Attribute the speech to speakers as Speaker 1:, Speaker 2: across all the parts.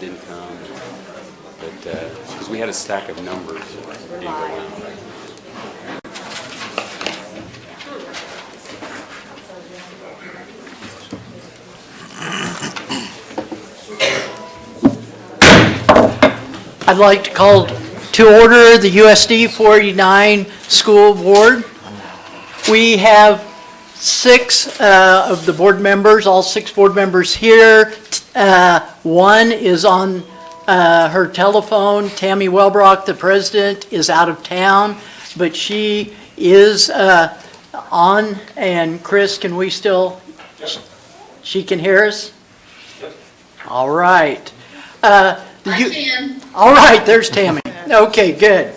Speaker 1: didn't come. But because we had a stack of numbers that didn't go down.
Speaker 2: I'd like to call to order the USD 49 School Board. We have six of the board members, all six board members here. One is on her telephone. Tammy Welbrock, the president, is out of town, but she is on. And Chris, can we still, she can hear us? All right.
Speaker 3: I can.
Speaker 2: All right, there's Tammy. Okay, good.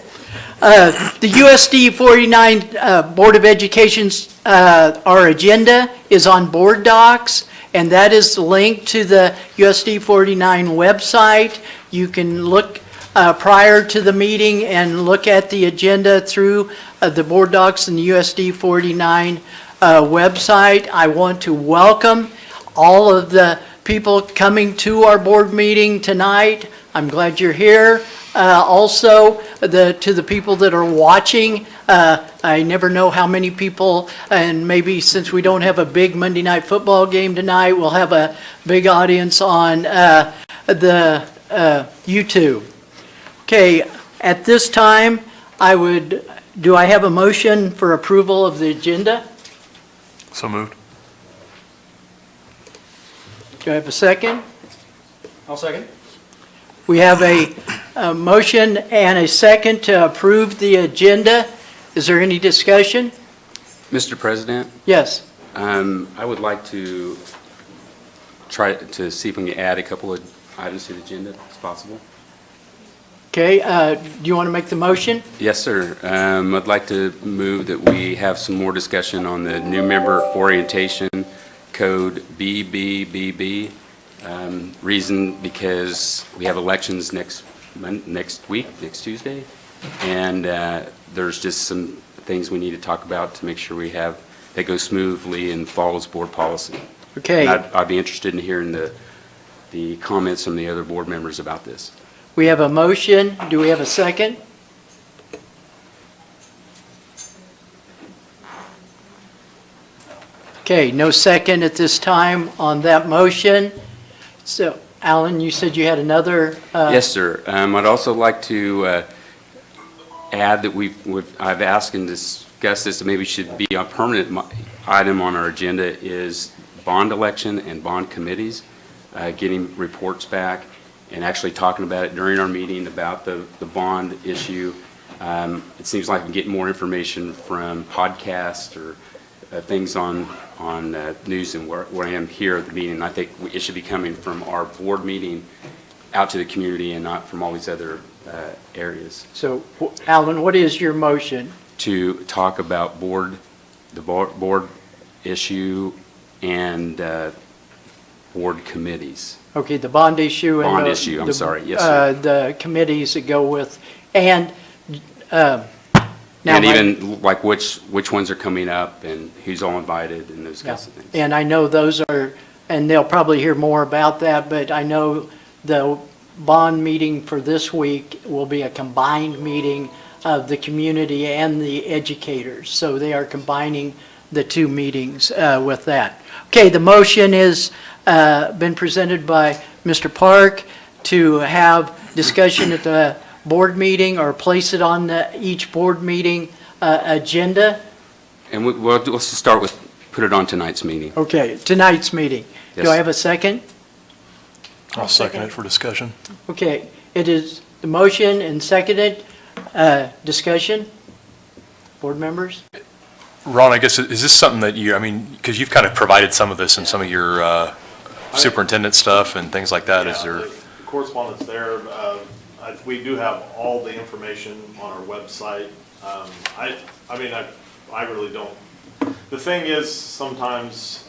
Speaker 2: The USD 49 Board of Education's, our agenda is on board docs, and that is linked to the USD 49 website. You can look prior to the meeting and look at the agenda through the board docs and the USD 49 website. I want to welcome all of the people coming to our board meeting tonight. I'm glad you're here. Also, to the people that are watching, I never know how many people, and maybe since we don't have a big Monday night football game tonight, we'll have a big audience on the YouTube. Okay, at this time, do I have a motion for approval of the agenda?
Speaker 4: So moved.
Speaker 2: Do I have a second?
Speaker 5: I'll second.
Speaker 2: We have a motion and a second to approve the agenda. Is there any discussion?
Speaker 1: Mr. President,
Speaker 2: Yes.
Speaker 1: I would like to try to see if we can add a couple of items to the agenda, if it's possible.
Speaker 2: Okay, do you want to make the motion?
Speaker 1: Yes, sir. I'd like to move that we have some more discussion on the new member orientation code BBBB. Reason because we have elections next week, next Tuesday, and there's just some things we need to talk about to make sure we have that go smoothly and follows board policy.
Speaker 2: Okay.
Speaker 1: And I'd be interested in hearing the comments from the other board members about this.
Speaker 2: We have a motion. Do we have a second? Okay, no second at this time on that motion. So, Alan, you said you had another?
Speaker 1: Yes, sir. I'd also like to add that I've asked and discussed this, that maybe should be a permanent item on our agenda is bond election and bond committees, getting reports back and actually talking about it during our meeting about the bond issue. It seems like we get more information from podcasts or things on news and where I am here at the meeting. I think it should be coming from our board meeting out to the community and not from all these other areas.
Speaker 2: So, Alan, what is your motion?
Speaker 1: To talk about the board issue and board committees.
Speaker 2: Okay, the bond issue. And
Speaker 1: Bond issue, I'm sorry. Yes, sir.
Speaker 2: The committees that go with, and now
Speaker 1: And even like which ones are coming up and who's all invited and those kinds of things.
Speaker 2: And I know those are, and they'll probably hear more about that, but I know the bond meeting for this week will be a combined meeting of the community and the educators. So they are combining the two meetings with that. Okay, the motion has been presented by Mr. Park to have discussion at the board meeting or place it on each board meeting agenda.
Speaker 1: And let's start with, put it on tonight's meeting.
Speaker 2: Okay, tonight's meeting.
Speaker 1: Yes.
Speaker 2: Do I have a second?
Speaker 4: I'll second it for discussion.
Speaker 2: Okay, it is the motion and seconded. Discussion? Board members?
Speaker 4: Ron, I guess, is this something that because you've kind of provided some of this in some of your superintendent stuff and things like that.
Speaker 6: Yeah,
Speaker 4: Is there?
Speaker 6: the correspondence there. We do have all the information on our website. I really don't. The thing is, sometimes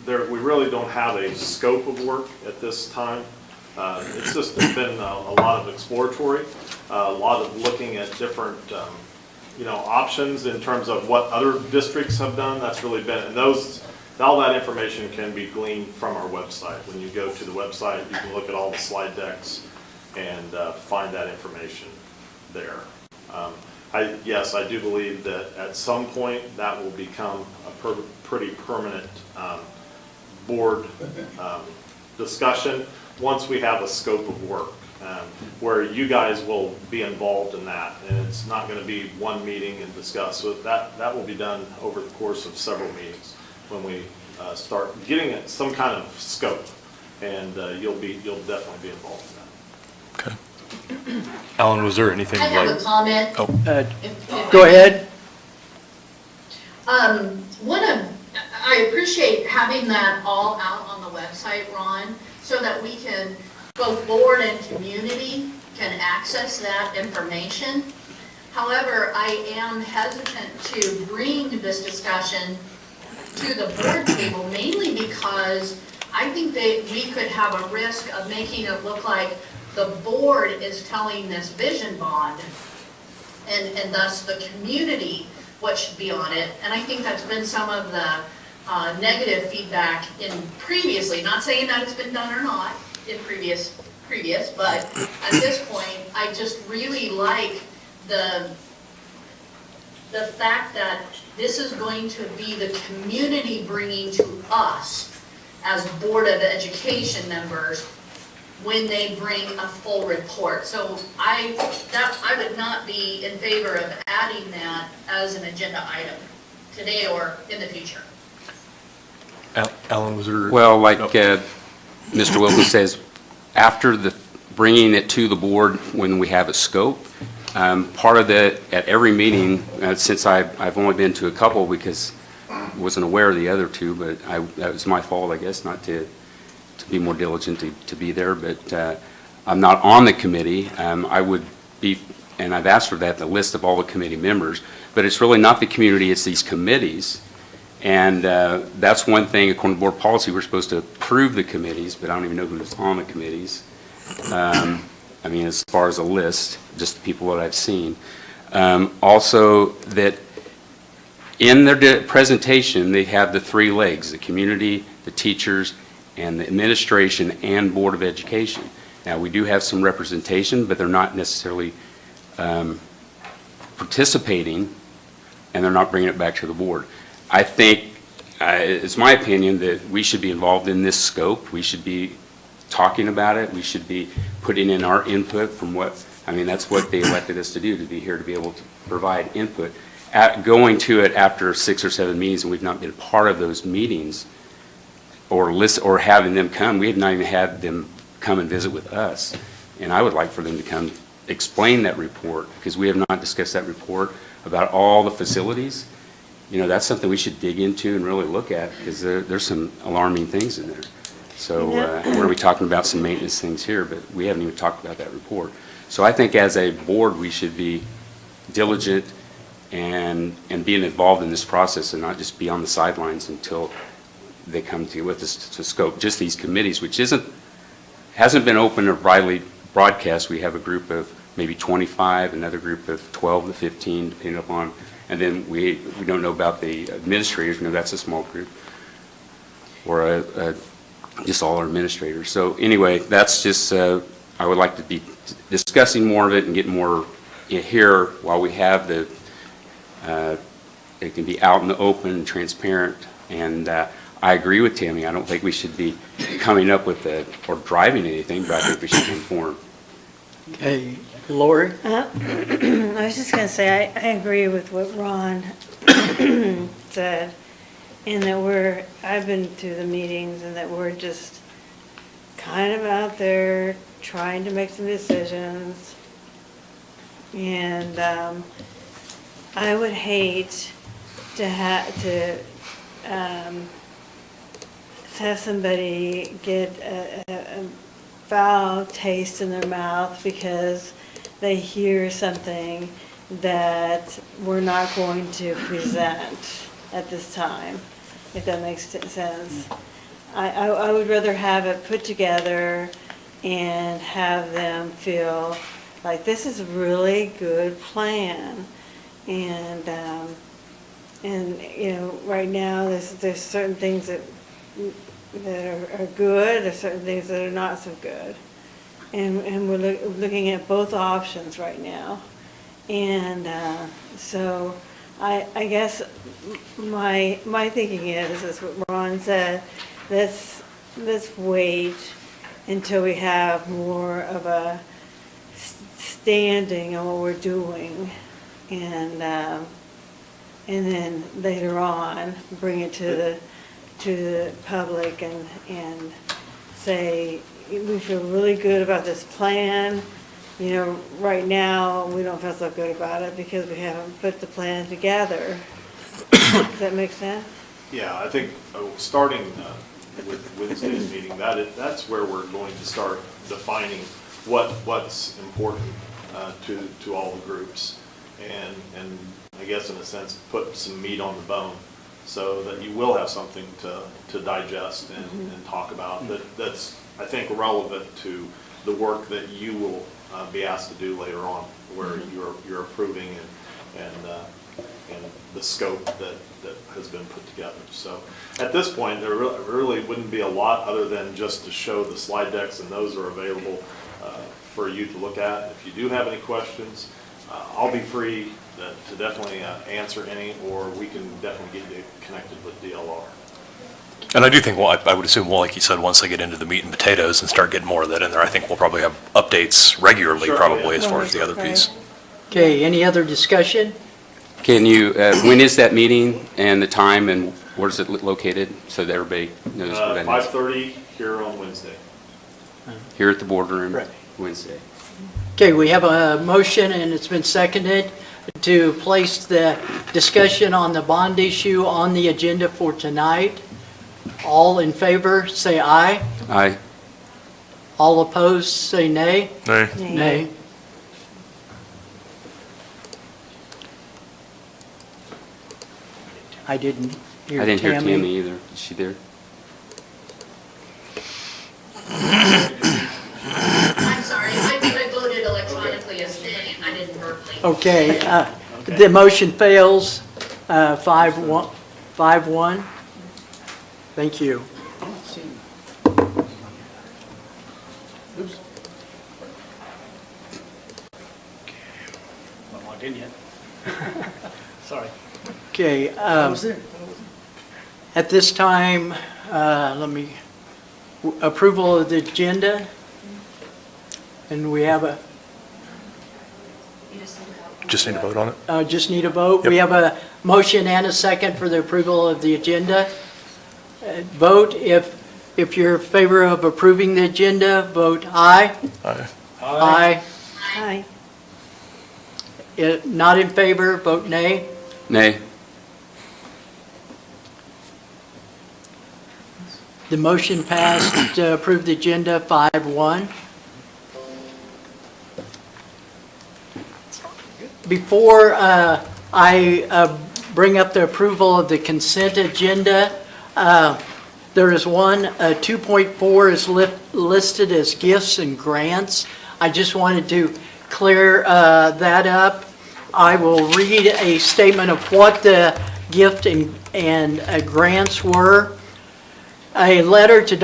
Speaker 6: we really don't have a scope of work at this time. It's been a lot of exploratory, a lot of looking at different, options in terms of what other districts have done. That's really been, and those all that information can be gleaned from our website. When you go to the website, you can look at all the slide decks and find that information there. Yes, I do believe that at some point that will become a pretty permanent board discussion once we have a scope of work where you guys will be involved in that. And it's not going to be one meeting and discuss. So that will be done over the course of several meetings when we start getting at some kind of scope. And you'll definitely be involved in that.
Speaker 4: Okay. Alan, was there anything
Speaker 3: I
Speaker 4: you'd like?
Speaker 3: have a comment.
Speaker 4: Oh,
Speaker 2: Go ahead.
Speaker 3: I appreciate having that all out on the website, Ron, so that we can, both board and community can access that information. However, I am hesitant to bring this discussion to the board table, mainly because I think that we could have a risk of making it look like the board is telling this vision bond, and thus the community what should be on it. And I think that's been some of the negative feedback in previously, not saying that it's been done or not in previous, but at this point, I just really like the fact that this is going to be the community bringing to us as Board of Education members when they bring a full report. So I would not be in favor of adding that as an agenda item today or in the future.
Speaker 4: Alan, was there?
Speaker 1: Well, like
Speaker 4: No.
Speaker 1: Mr. Wilson says, after bringing it to the board when we have a scope, part of at every meeting, since I've only been to a couple because I wasn't aware of the other two, but that was my fault, I guess, not to be more diligent to be there, but I'm not on the committee. I would be, and I've asked for that, the list of all the committee members, but it's really not the community, it's these committees. And that's one thing, according to board policy, we're supposed to approve the committees, but I don't even know who's on the committees. I mean, as far as a list, just the people that I've seen. Also, that in their presentation, they have the three legs, the community, the teachers, and the administration and Board of Education. Now, we do have some representation, but they're not necessarily participating, and they're not bringing it back to the board. I think, it's my opinion, that we should be involved in this scope. We should be talking about it. We should be putting in our input from that's what they elected us to do, to be here to be able to provide input. Going to it after 6 or 7 meetings, and we've not been part of those meetings, or having them come. We have not even had them come and visit with us. And I would like for them to come explain that report, because we have not discussed that report about all the facilities. That's something we should dig into and really look at, because there's some alarming things in there. So we're going to be talking about some maintenance things here, but we haven't even talked about that report. So I think as a board, we should be diligent and being involved in this process, and not just be on the sidelines until they come to with us to scope. Just these committees, which hasn't been open or widely broadcast. We have a group of maybe 25, another group of 12 to 15, depending upon, and then we don't know about the administrators. That's a small group, or just all our administrators. So anyway, that's just, I would like to be discussing more of it and getting more here while we have it can be out in the open and transparent. And I agree with Tammy. I don't think we should be coming up with or driving anything, but I think we should be informed.
Speaker 2: Okay, Lori?
Speaker 7: I was just going to say, I agree with what Ron said, in that I've been through the meetings, and that we're just kind of out there trying to make some decisions. And I would hate to have somebody get a foul taste in their mouth because they hear something that we're not going to present at this time, if that makes sense. I would rather have it put together and have them feel like this is a really good plan. And And, right now, there's certain things that are good, there's certain things that are not so good. And we're looking at both options right now. And so I guess my thinking is what Ron said, let's wait until we have more of a standing on what we're doing. And then later on, bring it to the public and say, we feel really good about this plan. Right now, we don't feel so good about it because we haven't put the plan together. Does that make sense?
Speaker 6: Yeah, I think starting with Wednesday's meeting, that's where we're going to start defining what's important to all the groups. And I guess in a sense, put some meat on the bone so that you will have something to digest and talk about that's, I think, relevant to the work that you will be asked to do later on, where you're approving and the scope that has been put together. So at this point, there really wouldn't be a lot other than just to show the slide decks, and those are available for you to look at. If you do have any questions, I'll be free to definitely answer any, or we can definitely get you connected with DLR.
Speaker 4: And I do think, well, I would assume, well, like you said, once they get into the meat and potatoes and start getting more of that in there, I think we'll probably have updates regularly,
Speaker 6: Sure,
Speaker 4: probably,
Speaker 6: yeah.
Speaker 4: as far as the other piece.
Speaker 2: Okay, any other discussion?
Speaker 1: Can you, when is that meeting and the time and where is it located so that everybody knows where that is?
Speaker 6: 5:30 here on Wednesday.
Speaker 1: Here at the boardroom,
Speaker 2: Right.
Speaker 1: Wednesday.
Speaker 2: Okay, we have a motion and it's been seconded to place the discussion on the bond issue on the agenda for tonight. All in favor, say aye.
Speaker 1: Aye.
Speaker 2: All opposed, say nay.
Speaker 4: Nay.
Speaker 2: Nay. I didn't hear
Speaker 1: I didn't hear
Speaker 2: Tammy.
Speaker 1: Tammy either. Is she there?
Speaker 3: I'm sorry, I voted electronically as nay, I didn't verbally.
Speaker 2: Okay, the motion fails, 5-1. Thank you.
Speaker 5: Not logged in yet. Sorry.
Speaker 2: Okay,
Speaker 5: I was there.
Speaker 2: at this time, approval of the agenda. And we have
Speaker 4: Just need to vote on it?
Speaker 2: just need a vote. We
Speaker 4: Yep.
Speaker 2: have a motion and a second for the approval of the agenda. Vote if you're in favor of approving the agenda, vote aye.
Speaker 4: Aye.
Speaker 2: Aye.
Speaker 7: Hi.
Speaker 2: Not in favor, vote nay.
Speaker 1: Nay.
Speaker 2: The motion passed to approve the agenda 5-1. Before I bring up the approval of the consent agenda, there is one, 2.4 is listed as gifts and grants. I just wanted to clear that up. I will read a statement of what the gift and grants were. A letter to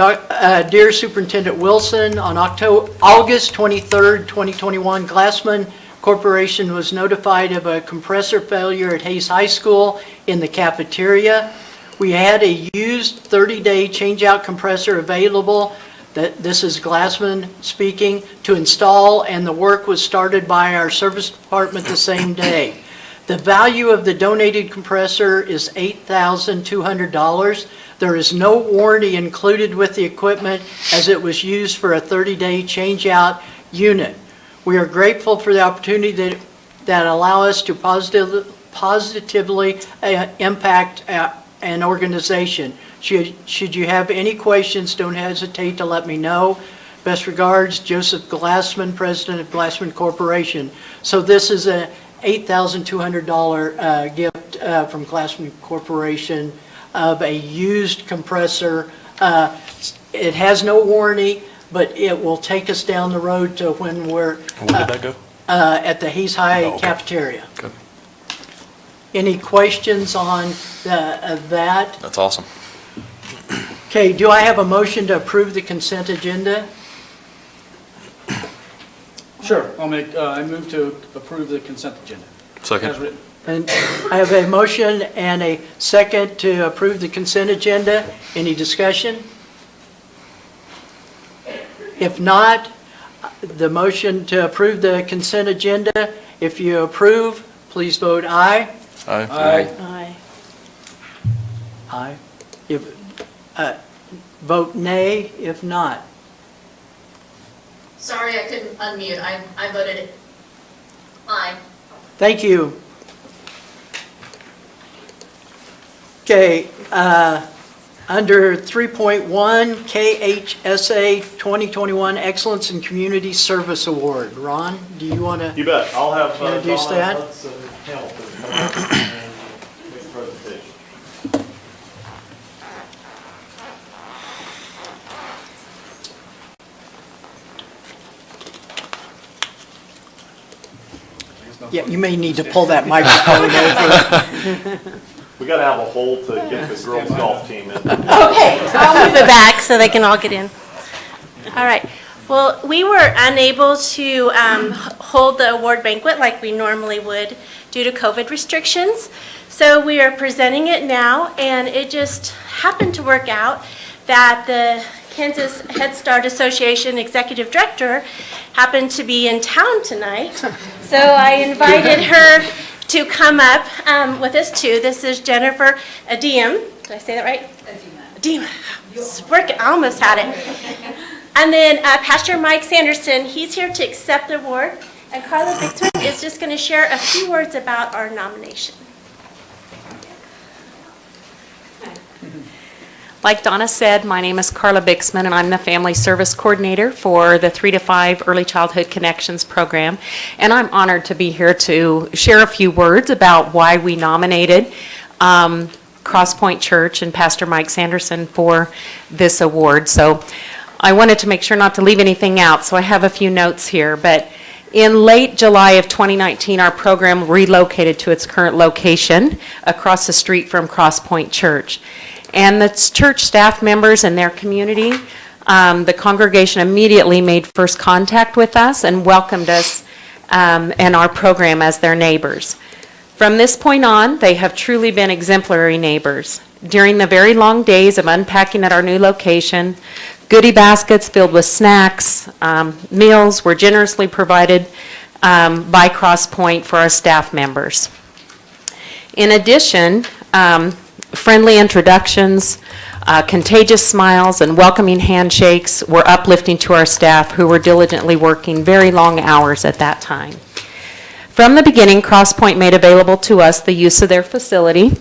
Speaker 2: Dear Superintendent Wilson on August 23rd, 2021, Glassman Corporation was notified of a compressor failure at Hayes High School in the cafeteria. We had a used 30-day change-out compressor available, this is Glassman speaking, to install, and the work was started by our service department the same day. The value of the donated compressor is $8,200. There is no warranty included with the equipment as it was used for a 30-day change-out unit. We are grateful for the opportunity that allow us to positively impact an organization. Should you have any questions, don't hesitate to let me know. Best regards, Joseph Glassman, President of Glassman Corporation. So this is a $8,200 gift from Glassman Corporation of a used compressor. It has no warranty, but it will take us down the road to when we're
Speaker 4: Where did that go?
Speaker 2: at the Hayes High
Speaker 4: Oh, okay.
Speaker 2: cafeteria.
Speaker 4: Good.
Speaker 2: Any questions on that?
Speaker 4: That's awesome.
Speaker 2: Okay, do I have a motion to approve the consent agenda?
Speaker 5: Sure, I move to approve the consent agenda as
Speaker 4: Second.
Speaker 5: written.
Speaker 2: And I have a motion and a second to approve the consent agenda. Any discussion? If not, the motion to approve the consent agenda, if you approve, please vote aye.
Speaker 4: Aye.
Speaker 7: Aye.
Speaker 2: Aye. If, vote nay if not.
Speaker 3: Sorry, I couldn't unmute. I voted aye.
Speaker 2: Thank you. Okay, under 3.1, KHSA 2021 Excellence in Community Service Award. Ron, do you want to?
Speaker 6: You bet. I'll have
Speaker 2: Introduce
Speaker 6: Donna
Speaker 2: that.
Speaker 6: Hudson Hamilton come up and make a presentation.
Speaker 2: Yeah, you may need to pull that microphone over.
Speaker 6: We got to have a hole to get the girls golf team in.
Speaker 8: Okay, I'll move it back so they can all get in. All right. Well, we were unable to hold the award banquet like we normally would due to COVID restrictions. So we are presenting it now, and it just happened to work out that the Kansas Head Start Association Executive Director happened to be in town tonight. So I invited her to come up with us too. This is Jennifer Adiem. Did I say that right? Adiem. I almost had it. And then Pastor Mike Sanderson, he's here to accept the award. And Carla Bixman is just going to share a few words about our nomination.
Speaker 9: Like Donna said, my name is Carla Bixman, and I'm the Family Service Coordinator for the 3 to 5 Early Childhood Connections program. And I'm honored to be here to share a few words about why we nominated Crosspoint Church and Pastor Mike Sanderson for this award. So I wanted to make sure not to leave anything out, so I have a few notes here. But in late July of 2019, our program relocated to its current location across the street from Crosspoint Church. And the church staff members and their community, the congregation immediately made first contact with us and welcomed us and our program as their neighbors. From this point on, they have truly been exemplary neighbors. During the very long days of unpacking at our new location, goodie baskets filled with snacks, meals were generously provided by Crosspoint for our staff members. In addition, friendly introductions, contagious smiles, and welcoming handshakes were uplifting to our staff who were diligently working very long hours at that time. From the beginning, Crosspoint made available to us the use of their facility.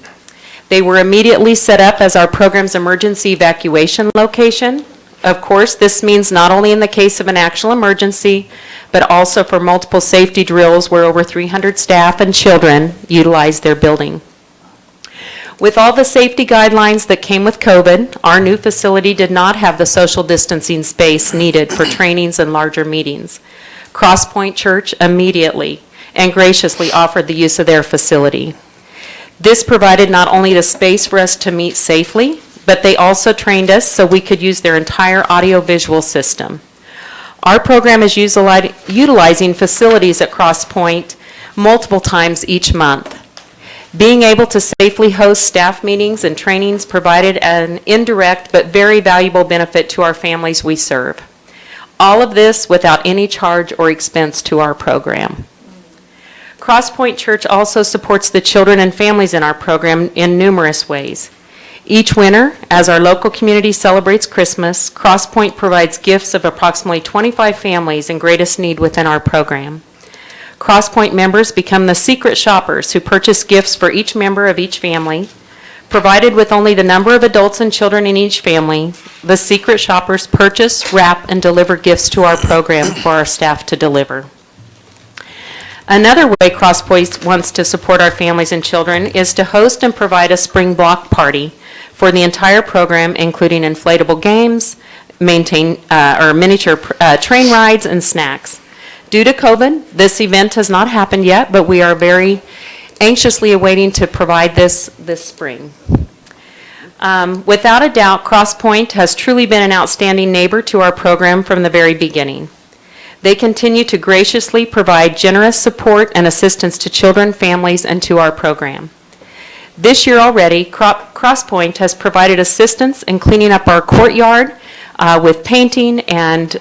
Speaker 9: They were immediately set up as our program's emergency evacuation location. Of course, this means not only in the case of an actual emergency, but also for multiple safety drills where over 300 staff and children utilize their building. With all the safety guidelines that came with COVID, our new facility did not have the social distancing space needed for trainings and larger meetings. Crosspoint Church immediately and graciously offered the use of their facility. This provided not only the space for us to meet safely, but they also trained us so we could use their entire audio-visual system. Our program is utilizing facilities at Crosspoint multiple times each month. Being able to safely host staff meetings and trainings provided an indirect but very valuable benefit to our families we serve. All of this without any charge or expense to our program. Crosspoint Church also supports the children and families in our program in numerous ways. Each winter, as our local community celebrates Christmas, Crosspoint provides gifts of approximately 25 families in greatest need within our program. Crosspoint members become the secret shoppers who purchase gifts for each member of each family. Provided with only the number of adults and children in each family, the secret shoppers purchase, wrap, and deliver gifts to our program for our staff to deliver. Another way Crosspoint wants to support our families and children is to host and provide a spring block party for the entire program, including inflatable games, miniature train rides, and snacks. Due to COVID, this event has not happened yet, but we are very anxiously awaiting to provide this spring. Without a doubt, Crosspoint has truly been an outstanding neighbor to our program from the very beginning. They continue to graciously provide generous support and assistance to children, families, and to our program. This year already, Crosspoint has provided assistance in cleaning up our courtyard with painting and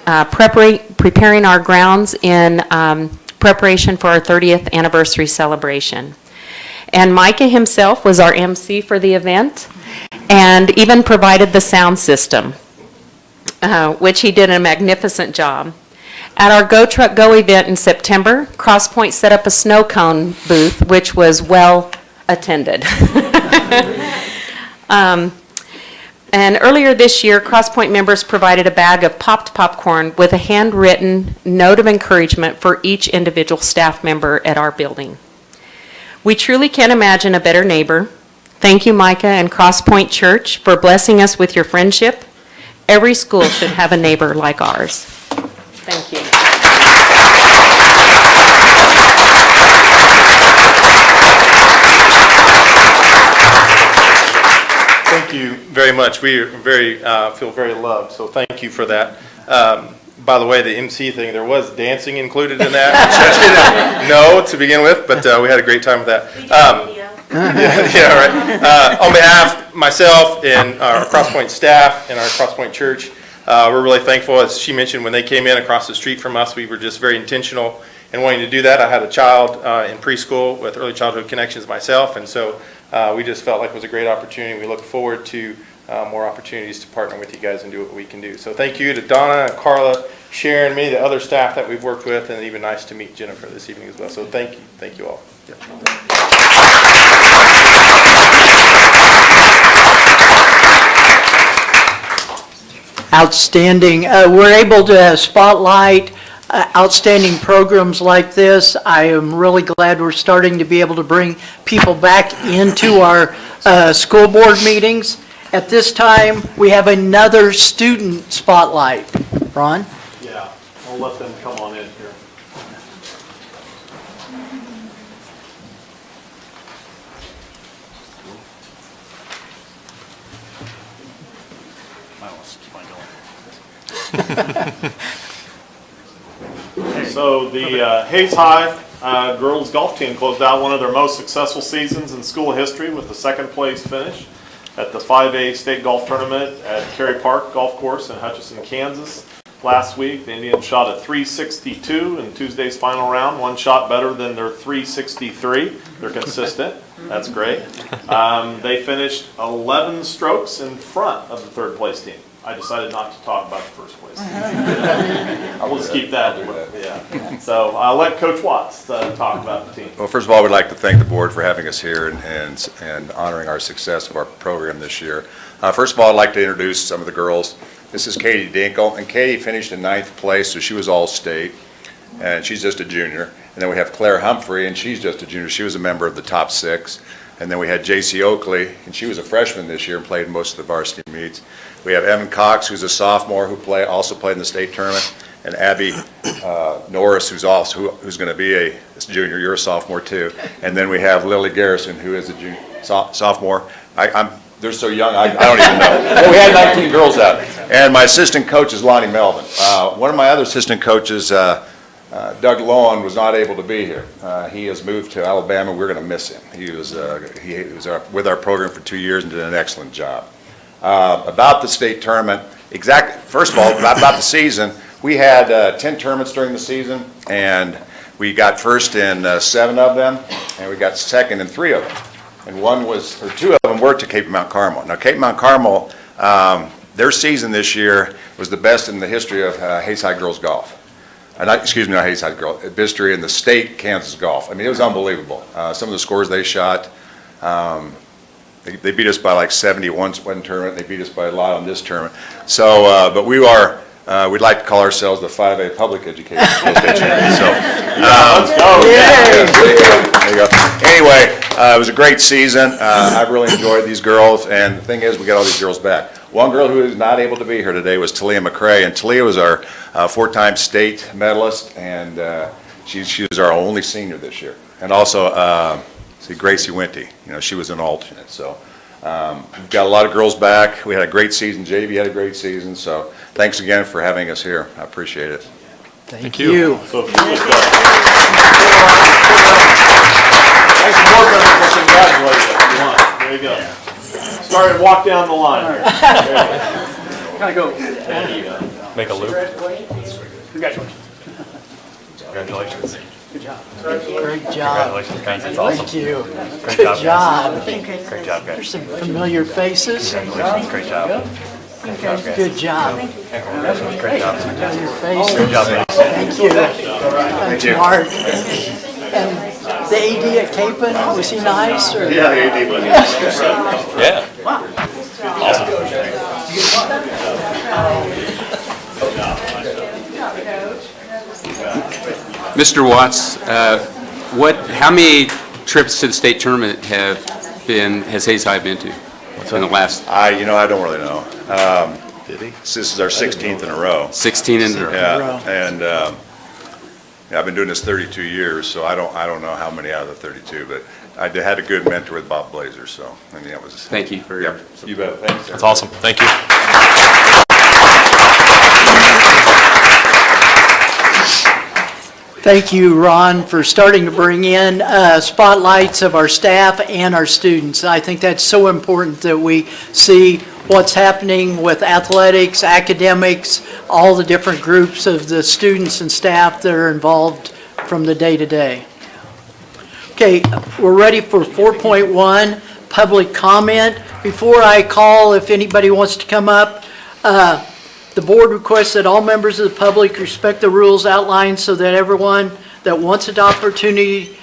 Speaker 9: preparing our grounds in preparation for our 30th anniversary celebration. And Micah himself was our MC for the event and even provided the sound system, which he did a magnificent job. At our Go Truck Go event in September, Crosspoint set up a snow cone booth, which was well attended. And earlier this year, Crosspoint members provided a bag of popped popcorn with a handwritten note of encouragement for each individual staff member at our building. We truly can't imagine a better neighbor. Thank you, Micah and Crosspoint Church, for blessing us with your friendship. Every school should have a neighbor like ours. Thank you.
Speaker 10: Thank you very much. We are feel very loved, so thank you for that. By the way, the MC thing, there was dancing included in that, which I didn't know to begin with, but we had a great time with that. Right. On behalf of myself and our Crosspoint staff and our Crosspoint Church, we're really thankful. As she mentioned, when they came in across the street from us, we were just very intentional in wanting to do that. I had a child in preschool with Early Childhood Connections myself, and so we just felt like it was a great opportunity. We look forward to more opportunities to partner with you guys and do what we can do. So thank you to Donna and Carla, Sharon, many of the other staff that we've worked with, and even nice to meet Jennifer this evening as well. So thank you all. Yep.
Speaker 2: Outstanding. We're able to spotlight outstanding programs like this. I am really glad we're starting to be able to bring people back into our school board meetings. At this time, we have another student spotlight. Ron?
Speaker 6: Yeah, I'll let them come on in here. So the Hayes High girls golf team closed out one of their most successful seasons in school history with the second place finish at the 5A state golf tournament at Cary Park Golf Course in Hutchinson, Kansas. Last week, the Indians shot a 362 in Tuesday's final round, one shot better than their 363. They're consistent. That's great. They finished 11 strokes in front of the third place team. I decided not to talk about the first place team. We'll just keep that. Yeah. So I'll let Coach Watts talk about the team.
Speaker 11: Well, first of all, we'd like to thank the board for having us here and honoring our success of our program this year. First of all, I'd like to introduce some of the girls. This is Katie Dinkle, and Katie finished in 9th place, so she was all-state, and she's just a junior. And then we have Claire Humphrey, and she's just a junior. She was a member of the top 6. And then we had J.C. Oakley, and she was a freshman this year and played most of the varsity meets. We have Evan Cox, who's a sophomore, who also played in the state tournament, and Abby Norris, who's going to be a junior. You're a sophomore too. And then we have Lily Garrison, who is a junior, sophomore. They're so young, I don't even know. Well, we had 19 girls out. And my assistant coach is Lonnie Melvin. One of my other assistant coaches, Doug Lowen, was not able to be here. He has moved to Alabama. We're going to miss him. He was with our program for 2 years and did an excellent job. About the state tournament, first of all, about the season, we had 10 tournaments during the season, and we got first in 7 of them, and we got second in 3 of them. And 2 of them were to Cape Mount Carmel. Now, Cape Mount Carmel, their season this year was the best in the history of Hayes High girls golf. Not Hayes High girls, history in the state Kansas golf. I mean, it was unbelievable. Some of the scores they shot, they beat us by like 71 one tournament. They beat us by a lot on this tournament. So, but we'd like to call ourselves the 5A public education school state champion. So, let's go. There you go. Anyway, it was a great season. I've really enjoyed these girls, and the thing is, we got all these girls back. One girl who is not able to be here today was Talia McCrae, and Talia was our 4-time state medalist, and she was our only senior this year. And also See, Gracie Winty, she was an alternate, so. We've got a lot of girls back. We had a great season. JV had a great season, so thanks again for having us here. I appreciate it.
Speaker 2: Thank you.
Speaker 6: So if you would, thanks for board members, we'll congratulate you. There you go. Started to walk down the line.
Speaker 5: Kind of go.
Speaker 4: Make a loop.
Speaker 5: Congratulations.
Speaker 4: Congratulations.
Speaker 5: Good job.
Speaker 2: Great job.
Speaker 4: Congratulations, guys. That's awesome.
Speaker 2: Thank you.
Speaker 4: Great
Speaker 2: Good
Speaker 4: job,
Speaker 2: job.
Speaker 4: guys. Great job,
Speaker 2: There's
Speaker 4: guys.
Speaker 2: some familiar faces.
Speaker 4: Congratulations. Great job. Great job, guys.
Speaker 2: Good job.
Speaker 4: Congratulations. Great job.
Speaker 2: Familiar faces.
Speaker 4: Good job, guys.
Speaker 2: Thank you. Thank you, Mark. And the AD at Capon, was he nice? Or?
Speaker 6: Yeah, the AD was.
Speaker 4: Yeah. Awesome.
Speaker 1: Mr. Watts, how many trips to the state tournament has Hayes High been to in the last
Speaker 11: I don't really know. This is our 16th in a row.
Speaker 1: 16 in a row?
Speaker 11: Yeah, and I've been doing this 32 years, so I don't know how many out of the 32, but I had a good mentor with Bob Blazer, so that was.
Speaker 1: Thank you for your
Speaker 11: Yep, you bet. Thanks.
Speaker 4: That's awesome. Thank you.
Speaker 2: Thank you, Ron, for starting to bring in spotlights of our staff and our students. I think that's so important that we see what's happening with athletics, academics, all the different groups of the students and staff that are involved from the day to day. Okay, we're ready for 4.1, public comment. Before I call if anybody wants to come up, the board requests that all members of the public respect the rules outlined so that everyone that wants an opportunity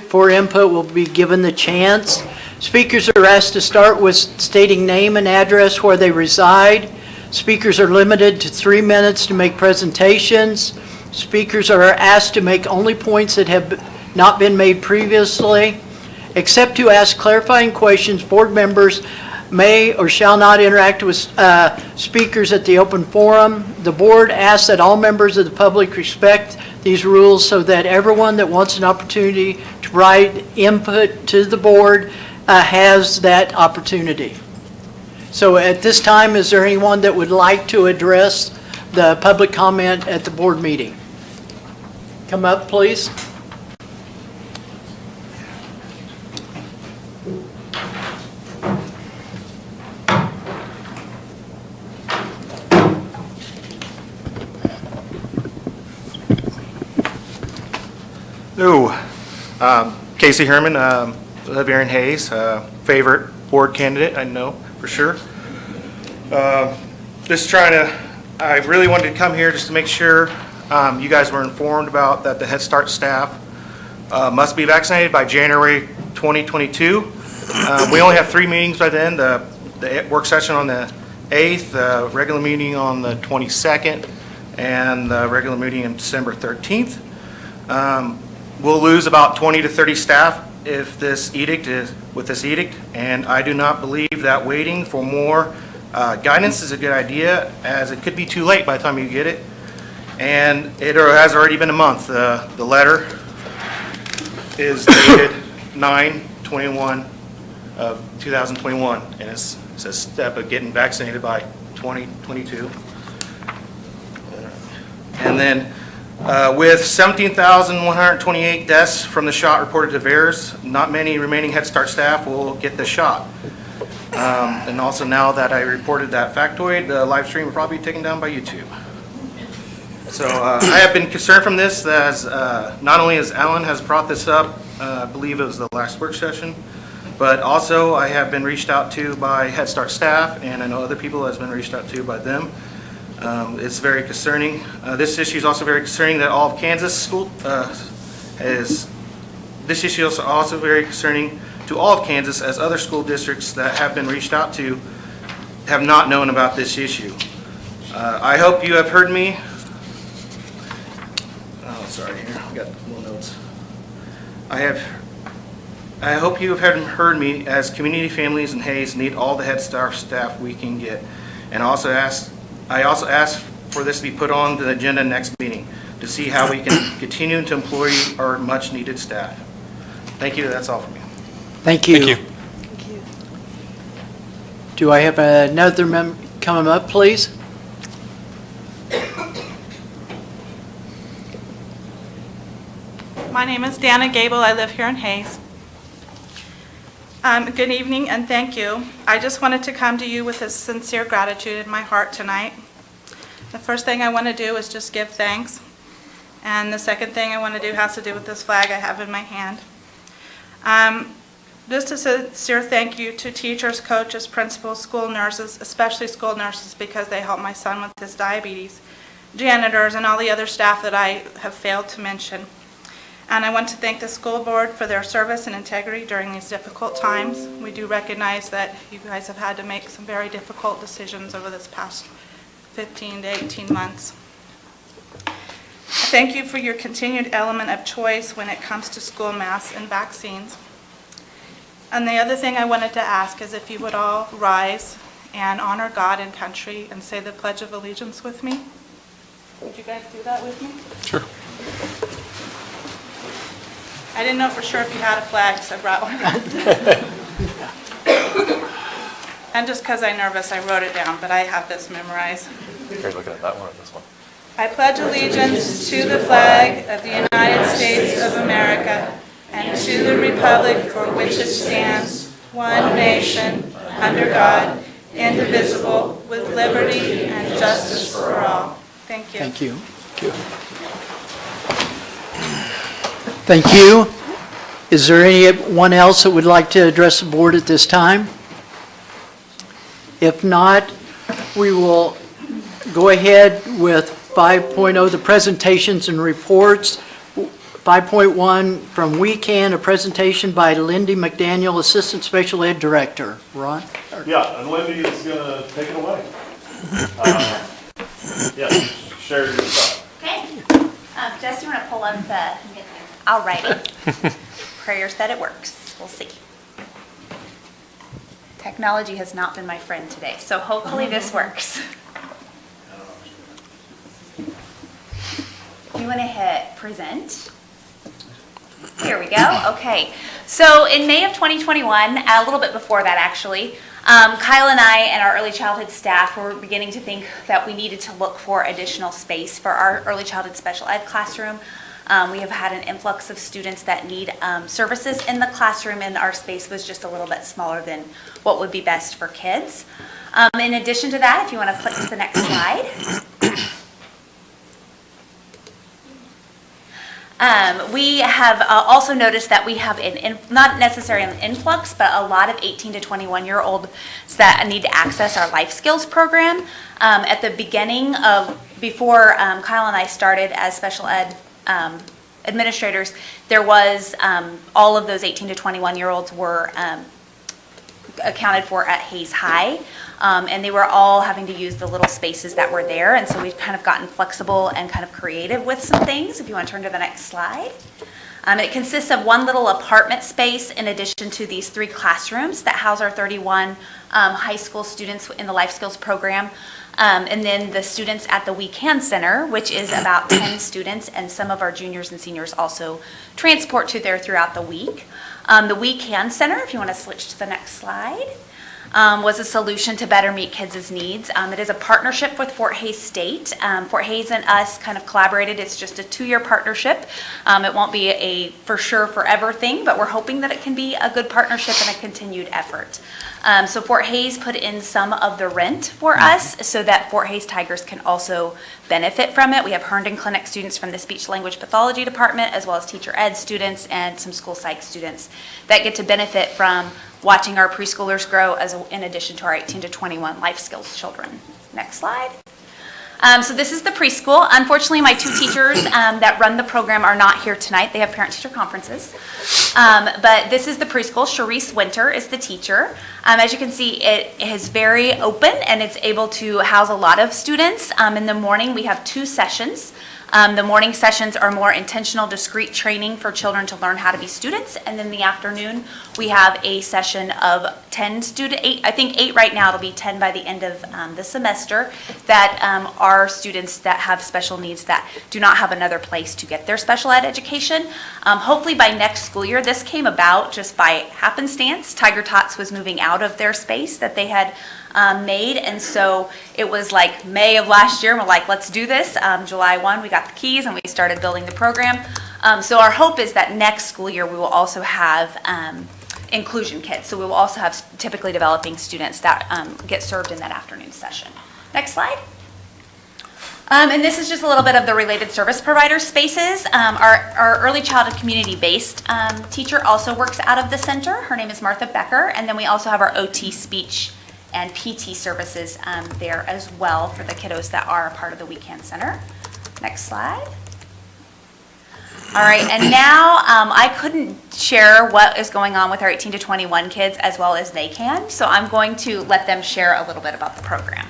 Speaker 2: for input will be given the chance. Speakers are asked to start with stating name and address where they reside. Speakers are limited to 3 minutes to make presentations. Speakers are asked to make only points that have not been made previously. Except to ask clarifying questions, board members may or shall not interact with speakers at the open forum. The board asks that all members of the public respect these rules so that everyone that wants an opportunity to provide input to the board has that opportunity. So at this time, is there anyone that would like to address the public comment at the board meeting? Come up, please.
Speaker 12: Hello, Casey Herman, live here in Hayes, favorite board candidate, I know for sure. I really wanted to come here just to make sure you guys were informed about that the Head Start staff must be vaccinated by January 2022. We only have 3 meetings by then, the work session on the 8th, the regular meeting on the 22nd, and the regular meeting on December 13th. We'll lose about 20 to 30 staff with this edict, and I do not believe that waiting for more guidance is a good idea, as it could be too late by the time you get it. And it has already been a month. The letter is dated 9/21 of 2021, and it's a step of getting vaccinated by 2022. And then with 17,128 deaths from the shot reported to VAERS, not many remaining Head Start staff will get the shot. And also, now that I reported that factoid, the live stream will probably be taken down by YouTube. So I have been concerned from this, as not only as Alan has brought this up, I believe it was the last work session, but also I have been reached out to by Head Start staff, and I know other people has been reached out to by them. It's very concerning. This issue is also very concerning that all of Kansas school this issue is also very concerning to all of Kansas, as other school districts that have been reached out to have not known about this issue. I hope you have heard me. Oh, sorry, here, I got little notes. I hope you have heard me, as community families in Hayes need all the Head Start staff we can get. And I also asked for this to be put on the agenda next meeting to see how we can continue to employ our much needed staff. Thank you, that's all for me.
Speaker 2: Thank you.
Speaker 4: Thank you.
Speaker 7: Thank you.
Speaker 2: Do I have another member coming up, please?
Speaker 13: My name is Dana Gable. I live here in Hayes. Good evening and thank you. I just wanted to come to you with a sincere gratitude in my heart tonight. The first thing I want to do is just give thanks. And the second thing I want to do has to do with this flag I have in my hand. Just a sincere thank you to teachers, coaches, principals, school nurses, especially school nurses because they helped my son with his diabetes, janitors, and all the other staff that I have failed to mention. And I want to thank the school board for their service and integrity during these difficult times. We do recognize that you guys have had to make some very difficult decisions over this past 15 to 18 months. Thank you for your continued element of choice when it comes to school masks and vaccines. And the other thing I wanted to ask is if you would all rise and honor God and country and say the Pledge of Allegiance with me. Would you guys do that with me?
Speaker 4: Sure.
Speaker 13: I didn't know for sure if you had a flag, so I brought one. And just because I'm nervous, I wrote it down, but I have this memorized.
Speaker 4: You're looking at that one or this one?
Speaker 13: I pledge allegiance to the flag of the United States of America and to the republic for which it stands, one nation, under God, indivisible, with liberty and justice for all. Thank you.
Speaker 2: Thank you. Thank you. Is there anyone else that would like to address the board at this time? If not, we will go ahead with 5.0, the presentations and reports. 5.1 from Weekend, a presentation by Lindy McDaniel, Assistant Special Ed Director. Ron?
Speaker 6: Yeah, and Lindy is going to take it away. Yeah, share your thought.
Speaker 14: Okay. Jesse, you want to pull up the, all righty. Prayers that it works. We'll see. Technology has not been my friend today, so hopefully this works. You want to hit present. Here we go. Okay. So in May of 2021, a little bit before that actually, Kyle and I and our early childhood staff were beginning to think that we needed to look for additional space for our early childhood special ed classroom. We have had an influx of students that need services in the classroom, and our space was just a little bit smaller than what would be best for kids. In addition to that, if you want to click to the next slide. We have also noticed that we have not necessarily an influx, but a lot of 18 to 21-year-olds that need to access our life skills program. At the beginning before Kyle and I started as special ed administrators, there was all of those 18 to 21-year-olds were accounted for at Hayes High. And they were all having to use the little spaces that were there. And so we've kind of gotten flexible and kind of creative with some things. If you want to turn to the next slide. It consists of one little apartment space in addition to these 3 classrooms that house our 31 high school students in the life skills program. And then the students at the We Can Center, which is about 10 students, and some of our juniors and seniors also transport to there throughout the week. The We Can Center, if you want to switch to the next slide, was a solution to better meet kids' needs. It is a partnership with Fort Hays State. Fort Hays and us kind of collaborated. It's just a 2-year partnership. It won't be a for sure forever thing, but we're hoping that it can be a good partnership and a continued effort. So Fort Hays put in some of the rent for us so that Fort Hays Tigers can also benefit from it. We have Herndon Clinic students from the speech language pathology department, as well as teacher ed students and some school psych students that get to benefit from watching our preschoolers grow in addition to our 18 to 21 life skills children. Next slide. So this is the preschool. Unfortunately, my 2 teachers that run the program are not here tonight. They have parent-teacher conferences. But this is the preschool. Sharice Winter is the teacher. As you can see, it is very open and it's able to house a lot of students. In the morning, we have 2 sessions. The morning sessions are more intentional, discrete training for children to learn how to be students. And then the afternoon, we have a session of 10 I think 8 right now, it'll be 10 by the end of the semester, that are students that have special needs that do not have another place to get their special ed education. Hopefully by next school year, this came about just by happenstance. Tiger Tots was moving out of their space that they had made, and so it was like May of last year, and we're like, let's do this. July 1, we got the keys and we started building the program. So our hope is that next school year, we will also have inclusion kids. So we will also have typically developing students that get served in that afternoon session. Next slide. And this is just a little bit of the related service provider spaces. Our early childhood community-based teacher also works out of the center. Her name is Martha Becker. And then we also have our OT speech and PT services there as well for the kiddos that are a part of the weekend center. Next slide. All right, and now I couldn't share what is going on with our 18 to 21 kids as well as they can, so I'm going to let them share a little bit about the program.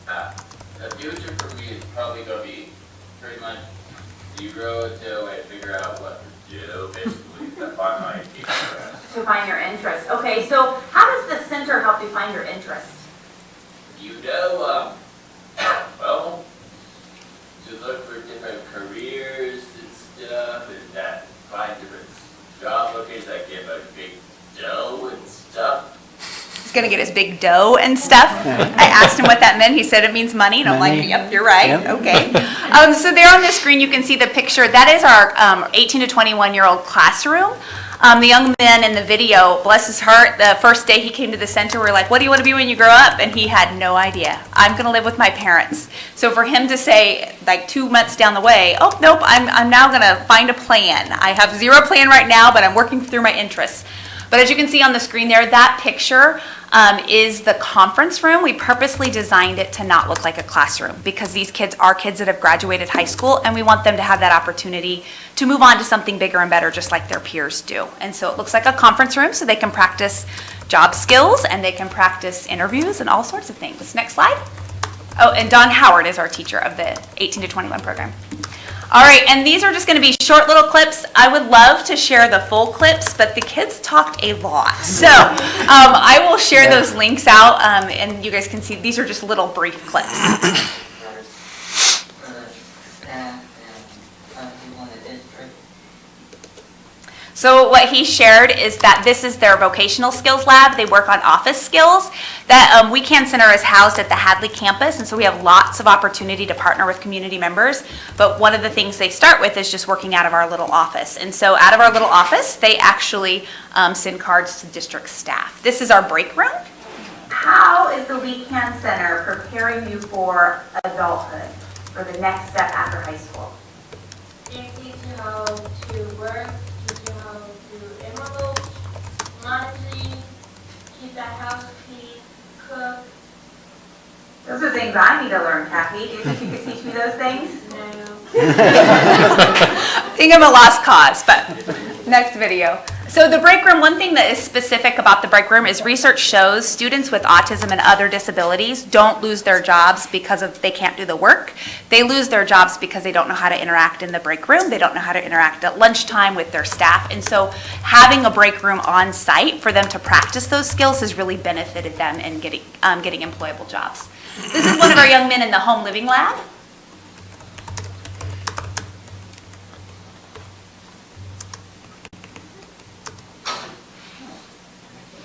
Speaker 15: The future for me is probably going to be pretty much you grow until I figure out what to do, basically, to find my interest.
Speaker 16: To find your interest. Okay, so how does the center help you find your interest?
Speaker 15: You know, well, to look for different careers and stuff, and that find different job locations that give a big dough and stuff.
Speaker 14: He's going to get his big dough and stuff. I asked him what that meant. He said it means money, and I'm like, yep, you're right. Yep. Okay. So there on the screen, you can see the picture. That is our 18 to 21-year-old classroom. The young man in the video, bless his heart, the first day he came to the center, we were like, what do you want to be when you grow up? And he had no idea. I'm going to live with my parents. So for him to say, like 2 months down the way, oh, nope, I'm now going to find a plan. I have zero plan right now, but I'm working through my interests. But as you can see on the screen there, that picture is the conference room. We purposely designed it to not look like a classroom because these kids are kids that have graduated high school, and we want them to have that opportunity to move on to something bigger and better just like their peers do. And so it looks like a conference room so they can practice job skills and they can practice interviews and all sorts of things. Next slide. Oh, and Don Howard is our teacher of the 18 to 21 program. All right, and these are just going to be short little clips. I would love to share the full clips, but the kids talked a lot. So I will share those links out, and you guys can see these are just little brief clips. So what he shared is that this is their vocational skills lab. They work on office skills. That Weekend Center is housed at the Hadley campus, and so we have lots of opportunity to partner with community members. But one of the things they start with is just working out of our little office. And so out of our little office, they actually send cards to district staff. This is our break room.
Speaker 16: How is the Weekend Center preparing you for adulthood, for the next step after high school?
Speaker 17: It teaches you how to work, teach you how to do envelopes, laundry, keep the house clean, cook.
Speaker 16: Those are things I need to learn, Kathy. Do you think you could teach me those things?
Speaker 17: No.
Speaker 14: I think I'm a lost cause, but next video. So the break room, one thing that is specific about the break room is research shows students with autism and other disabilities don't lose their jobs because they can't do the work. They lose their jobs because they don't know how to interact in the break room. They don't know how to interact at lunchtime with their staff. And so having a break room on site for them to practice those skills has really benefited them in getting employable jobs. This is one of our young men in the home living lab.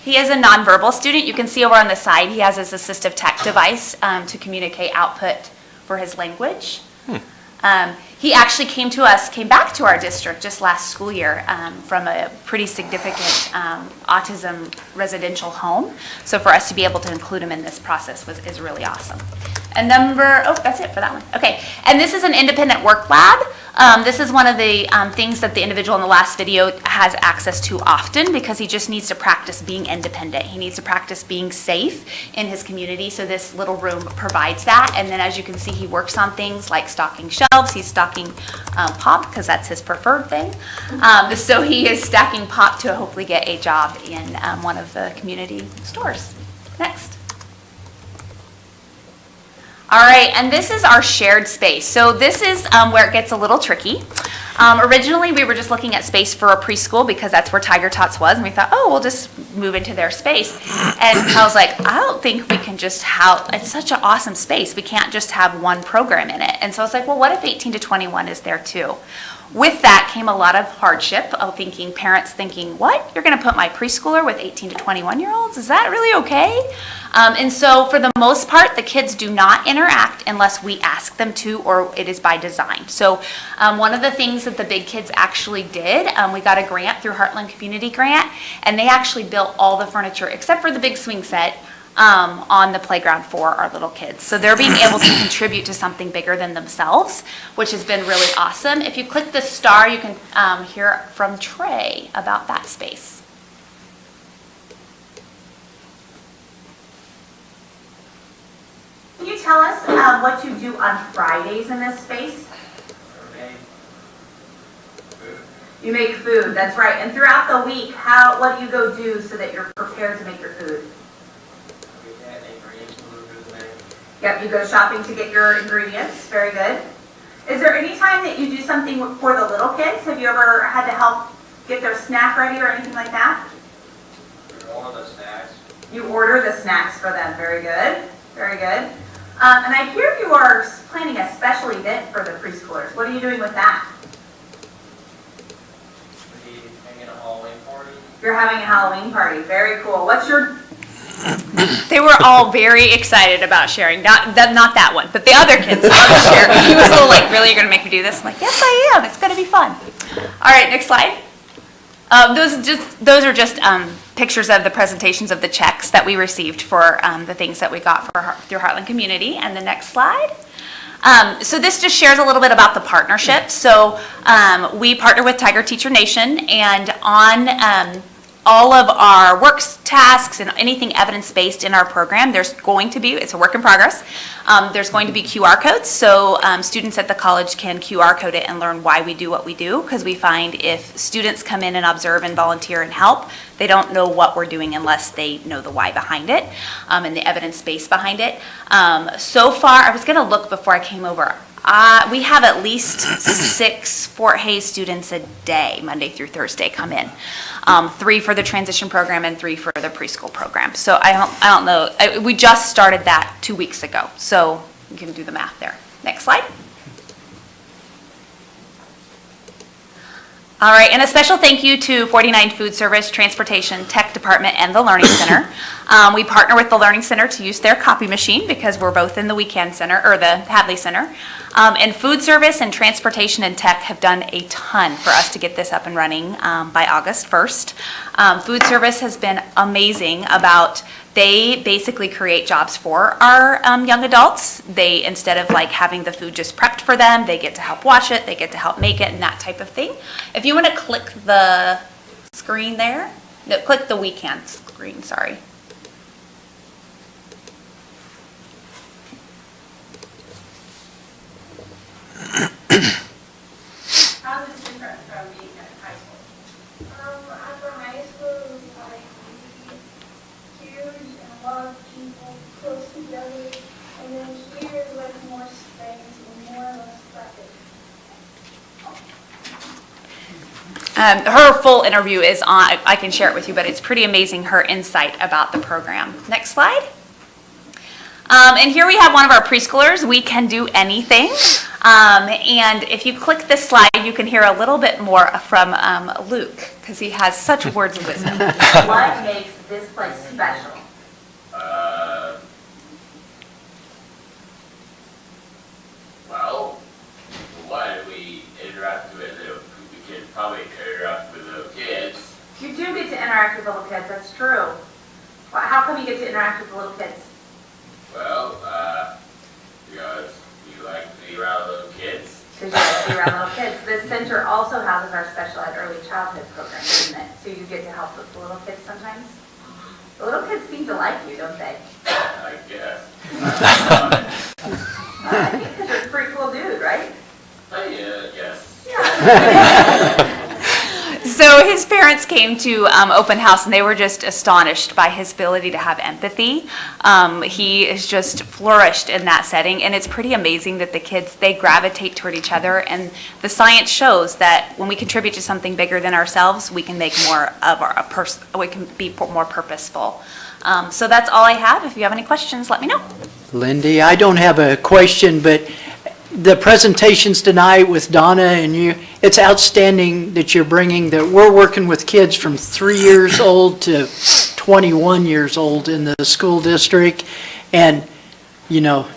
Speaker 14: He is a nonverbal student. You can see over on the side, he has his assistive tech device to communicate output for his language. He actually came back to our district just last school year from a pretty significant autism residential home. So for us to be able to include him in this process is really awesome. And that's it for that one. Okay, and this is an independent work lab. This is one of the things that the individual in the last video has access to often because he just needs to practice being independent. He needs to practice being safe in his community, so this little room provides that. And then as you can see, he works on things like stocking shelves. He's stocking pop because that's his preferred thing. So he is stacking pop to hopefully get a job in one of the community stores. Next. All right, and this is our shared space. So this is where it gets a little tricky. Originally, we were just looking at space for a preschool because that's where Tiger Tots was, and we thought, oh, we'll just move into their space. And I was like, I don't think we can just have, it's such an awesome space, we can't just have one program in it. And so I was like, well, what if 18 to 21 is there too? With that came a lot of hardship of parents thinking, what? You're going to put my preschooler with 18 to 21-year-olds? Is that really okay? And so for the most part, the kids do not interact unless we ask them to, or it is by design. So one of the things that the big kids actually did, we got a grant through Heartland Community Grant, and they actually built all the furniture except for the big swing set on the playground for our little kids. So they're being able to contribute to something bigger than themselves, which has been really awesome. If you click the star, you can hear from Trey about that space.
Speaker 16: Can you tell us what you do on Fridays in this space? You make food, that's right. And throughout the week, what do you go do so that you're prepared to make your food? Yep, you go shopping to get your ingredients. Very good. Is there any time that you do something for the little kids? Have you ever had to help get their snack ready or anything like that?
Speaker 15: We order the snacks.
Speaker 16: You order the snacks for them. Very good. Very good. And I hear you are planning a special event for the preschoolers. What are you doing with that?
Speaker 15: We're having a Halloween party.
Speaker 16: You're having a Halloween party. Very cool. What's your...
Speaker 14: They were all very excited about sharing. Not that one, but the other kids loved to share. He was a little like, really, you're going to make me do this? I'm like, yes, I am. It's going to be fun. All right, next slide. Those are just pictures of the presentations of the checks that we received for the things that we got through Heartland Community. And the next slide. So this just shares a little bit about the partnership. So we partner with Tiger Teacher Nation, and on all of our work tasks and anything evidence-based in our program, there's going to be, it's a work in progress, there's going to be QR codes, so students at the college can QR code it and learn why we do what we do, because we find if students come in and observe and volunteer and help, they don't know what we're doing unless they know the why behind it and the evidence base behind it. So far, I was going to look before I came over. We have at least 6 Fort Hays students a day, Monday through Thursday, come in. 3 for the transition program and 3 for the preschool program. So I don't know. We just started that 2 weeks ago, so you can do the math there. Next slide. All right, and a special thank you to 49 Food Service, Transportation, Tech Department, and the Learning Center. We partner with the Learning Center to use their copy machine because we're both in the Weekend Center, or the Hadley Center. And Food Service and Transportation and Tech have done a ton for us to get this up and running by August 1st. Food Service has been amazing about, they basically create jobs for our young adults. They, instead of like having the food just prepped for them, they get to help wash it, they get to help make it, and that type of thing. If you want to click the screen there, no, click the Weekend screen, sorry.
Speaker 17: How is this different from being at high school? After high school, it was like huge and a lot of people close together, and then here is like more space and more or less practice.
Speaker 14: Her full interview is on, I can share it with you, but it's pretty amazing, her insight about the program. Next slide. And here we have one of our preschoolers. We can do anything. And if you click this slide, you can hear a little bit more from Luke, because he has such words of wisdom.
Speaker 16: What makes this place special?
Speaker 15: Well, what we interact with, we can probably interact with little kids.
Speaker 16: You do get to interact with little kids, that's true. How come you get to interact with the little kids?
Speaker 15: Well, because you like to be around little kids.
Speaker 16: Because you like to be around little kids. This center also houses our special ed early childhood program, doesn't it? So you get to help with the little kids sometimes? The little kids seem to like you, don't they?
Speaker 15: I guess.
Speaker 16: I think because you're a pretty cool dude, right?
Speaker 15: Yes.
Speaker 14: So his parents came to open house and they were just astonished by his ability to have empathy. He has just flourished in that setting, and it's pretty amazing that the kids, they gravitate toward each other, and the science shows that when we contribute to something bigger than ourselves, we can make more of we can be more purposeful. So that's all I have. If you have any questions, let me know.
Speaker 2: Lindy, I don't have a question, but the presentations tonight with Donna and you, it's outstanding that you're bringing that we're working with kids from 3 years old to 21 years old in the school district. And, you know,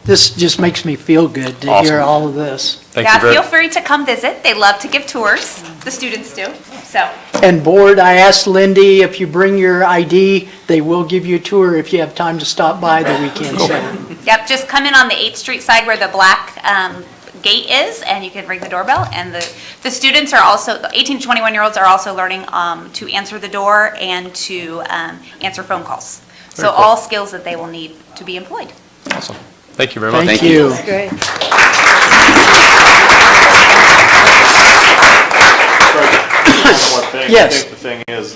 Speaker 2: this just makes me feel good to hear all of this.
Speaker 14: Feel free to come visit. They love to give tours. The students do. So.
Speaker 2: And board, I asked Lindy, if you bring your ID, they will give you a tour if you have time to stop by the weekend.
Speaker 14: Yep, just come in on the 8th Street side where the black gate is, and you can ring the doorbell. And the students are also, the 18 to 21-year-olds are also learning to answer the door and to answer phone calls. So all skills that they will need to be employed.
Speaker 4: Awesome. Thank you very much.
Speaker 2: Thank you.
Speaker 7: That's great.
Speaker 6: One more thing.
Speaker 2: Yes.
Speaker 6: I think the thing is,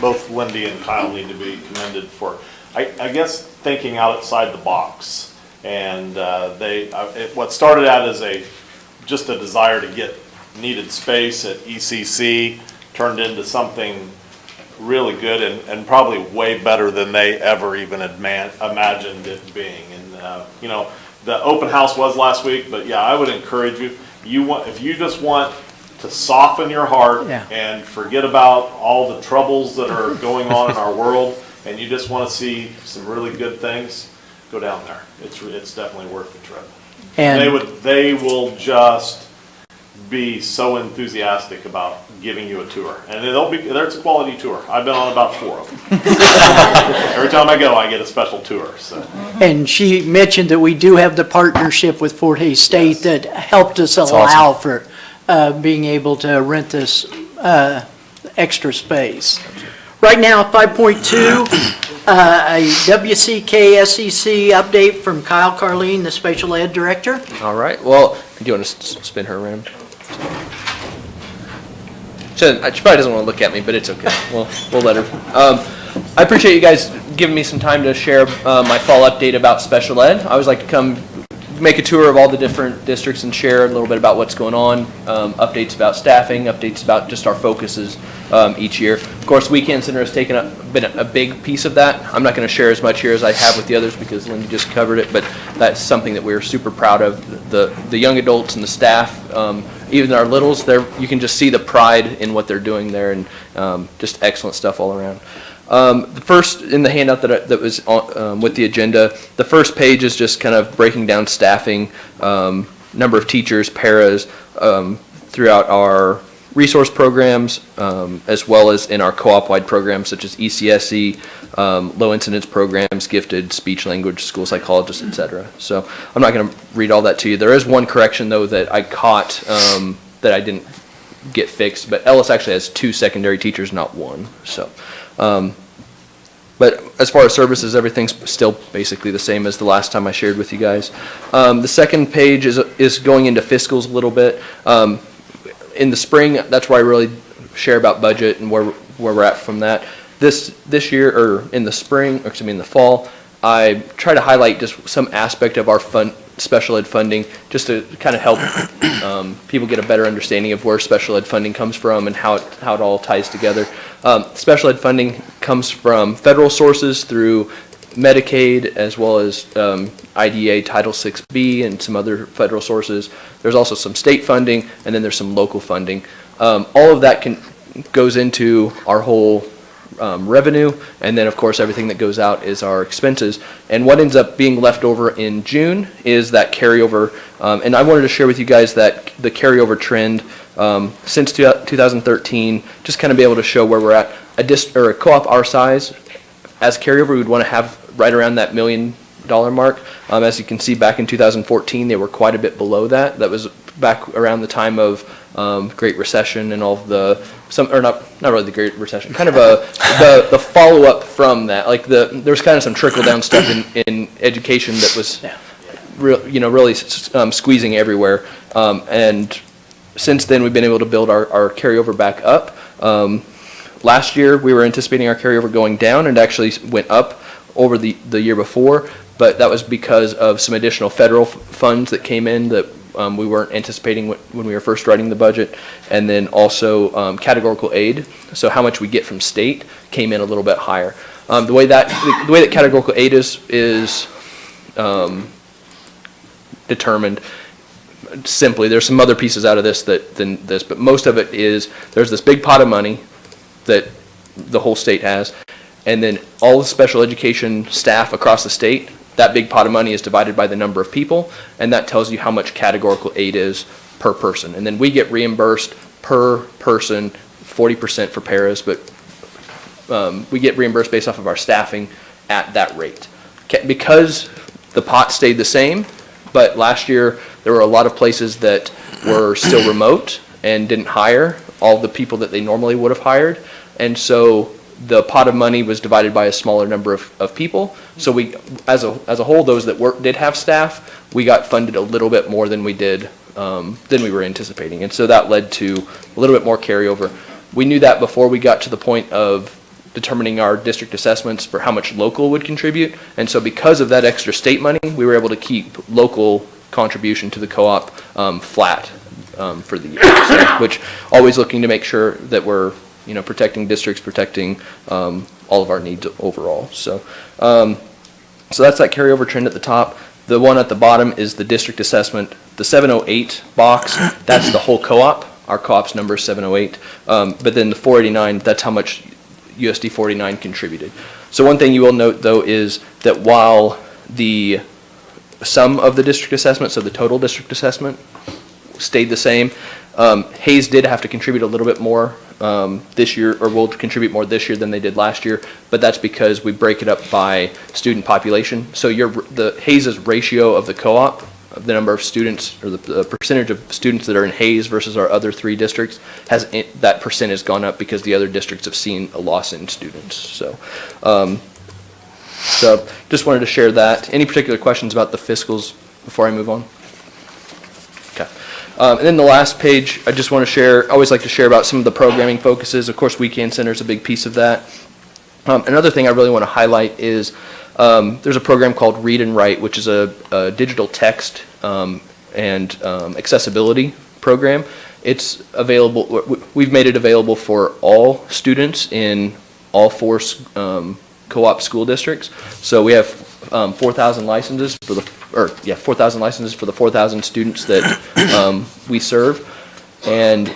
Speaker 6: both Lindy and Kyle need to be commended for, I guess, thinking outside the box. And what started out as just a desire to get needed space at ECC turned into something really good and probably way better than they ever even imagined it being. And you know, the open house was last week, but yeah, I would encourage you. If you just want to soften your heart and forget about all the troubles that are going on in our world, and you just want to see some really good things, go down there. It's definitely worth the trip.
Speaker 2: And
Speaker 6: they will just be so enthusiastic about giving you a tour, and there's a quality tour. I've been on about 4 of them. Every time I go, I get a special tour. So.
Speaker 2: And she mentioned that we do have the partnership with Fort Hays State that helped us allow for being able to rent this extra space. Right now, 5.2, a WCK SEC update from Kyle Carleen, the Special Ed Director.
Speaker 18: All right, well, do you want to spin her around? She probably doesn't want to look at me, but it's okay. We'll let her. I appreciate you guys giving me some time to share my fall update about special ed. I always like to come make a tour of all the different districts and share a little bit about what's going on, updates about staffing, updates about just our focuses each year. Of course, Weekend Center has been a big piece of that. I'm not going to share as much here as I have with the others because Lindy just covered it, but that's something that we're super proud of. The young adults and the staff, even our littles, you can just see the pride in what they're doing there, and just excellent stuff all around. The first in the handout that was on, with the agenda, the first page is just kind of breaking down staffing, number of teachers, paras, throughout our resource programs, as well as in our co-op-wide programs such as ECSE, low incidence programs, gifted, speech language, school psychologists, etc. So I'm not going to read all that to you. There is one correction though that I caught that I didn't get fixed, but Ellis actually has 2 secondary teachers, not 1. So. But as far as services, everything's still basically the same as the last time I shared with you guys. The second page is going into fiscals a little bit. In the spring, that's where I really share about budget and where we're at from that. This year, or in the spring, or excuse me, in the fall, I try to highlight just some aspect of our special ed funding, just to kind of help people get a better understanding of where special ed funding comes from and how it all ties together. Special ed funding comes from federal sources through Medicaid, as well as IDA Title VI-B and some other federal sources. There's also some state funding, and then there's some local funding. All of that goes into our whole revenue, and then of course everything that goes out is our expenses. And what ends up being left over in June is that carryover, and I wanted to share with you guys that the carryover trend since 2013, just kind of be able to show where we're at. A co-op our size, as carryover, we would want to have right around that $1 million mark. As you can see, back in 2014, they were quite a bit below that. That was back around the time of Great Recession and all of not really the Great Recession, kind of the follow-up from that. Like there's kind of some trickle-down stuff in education that was really squeezing everywhere. And since then, we've been able to build our carryover back up. Last year, we were anticipating our carryover going down, and it actually went up over the year before, but that was because of some additional federal funds that came in that we weren't anticipating when we were first writing the budget, and then also categorical aid. So how much we get from state came in a little bit higher. The way that categorical aid is determined, simply, there's some other pieces out of this than this, but most of it is there's this big pot of money that the whole state has, and then all the special education staff across the state, that big pot of money is divided by the number of people, and that tells you how much categorical aid is per person. And then we get reimbursed per person, 40% for paras, but we get reimbursed based off of our staffing at that rate. Because the pot stayed the same, but last year there were a lot of places that were still remote and didn't hire all the people that they normally would have hired, and so the pot of money was divided by a smaller number of people. So we, as a whole, those that did have staff, we got funded a little bit more than we did, than we were anticipating. And so that led to a little bit more carryover. We knew that before we got to the point of determining our district assessments for how much local would contribute. And so because of that extra state money, we were able to keep local contribution to the co-op flat for the year. So, which always looking to make sure that we're protecting districts, protecting all of our needs overall. So that's that carryover trend at the top. The one at the bottom is the district assessment. The 708 box, that's the whole co-op. Our co-op's number is 708. But then the 489, that's how much USD 49 contributed. So one thing you will note, though, is that while the sum of the district assessment, so the total district assessment, stayed the same, Hayes did have to contribute a little bit more this year, or will contribute more this year than they did last year, but that's because we break it up by student population. So the Hayes' ratio of the co-op, of the number of students, or the percentage of students that are in Hayes versus our other 3 districts, that percent has gone up because the other districts have seen a loss in students. So just wanted to share that. Any particular questions about the fiscals before I move on? Okay. And then the last page, I just want to share, I always like to share about some of the programming focuses. Of course, Weekend Center is a big piece of that. Another thing I really want to highlight is there's a program called Read and Write, which is a digital text and accessibility program. It's available, we've made it available for all students in all 4 co-op school districts. So we have 4,000 licenses for the 4,000 licenses for the 4,000 students that we serve, and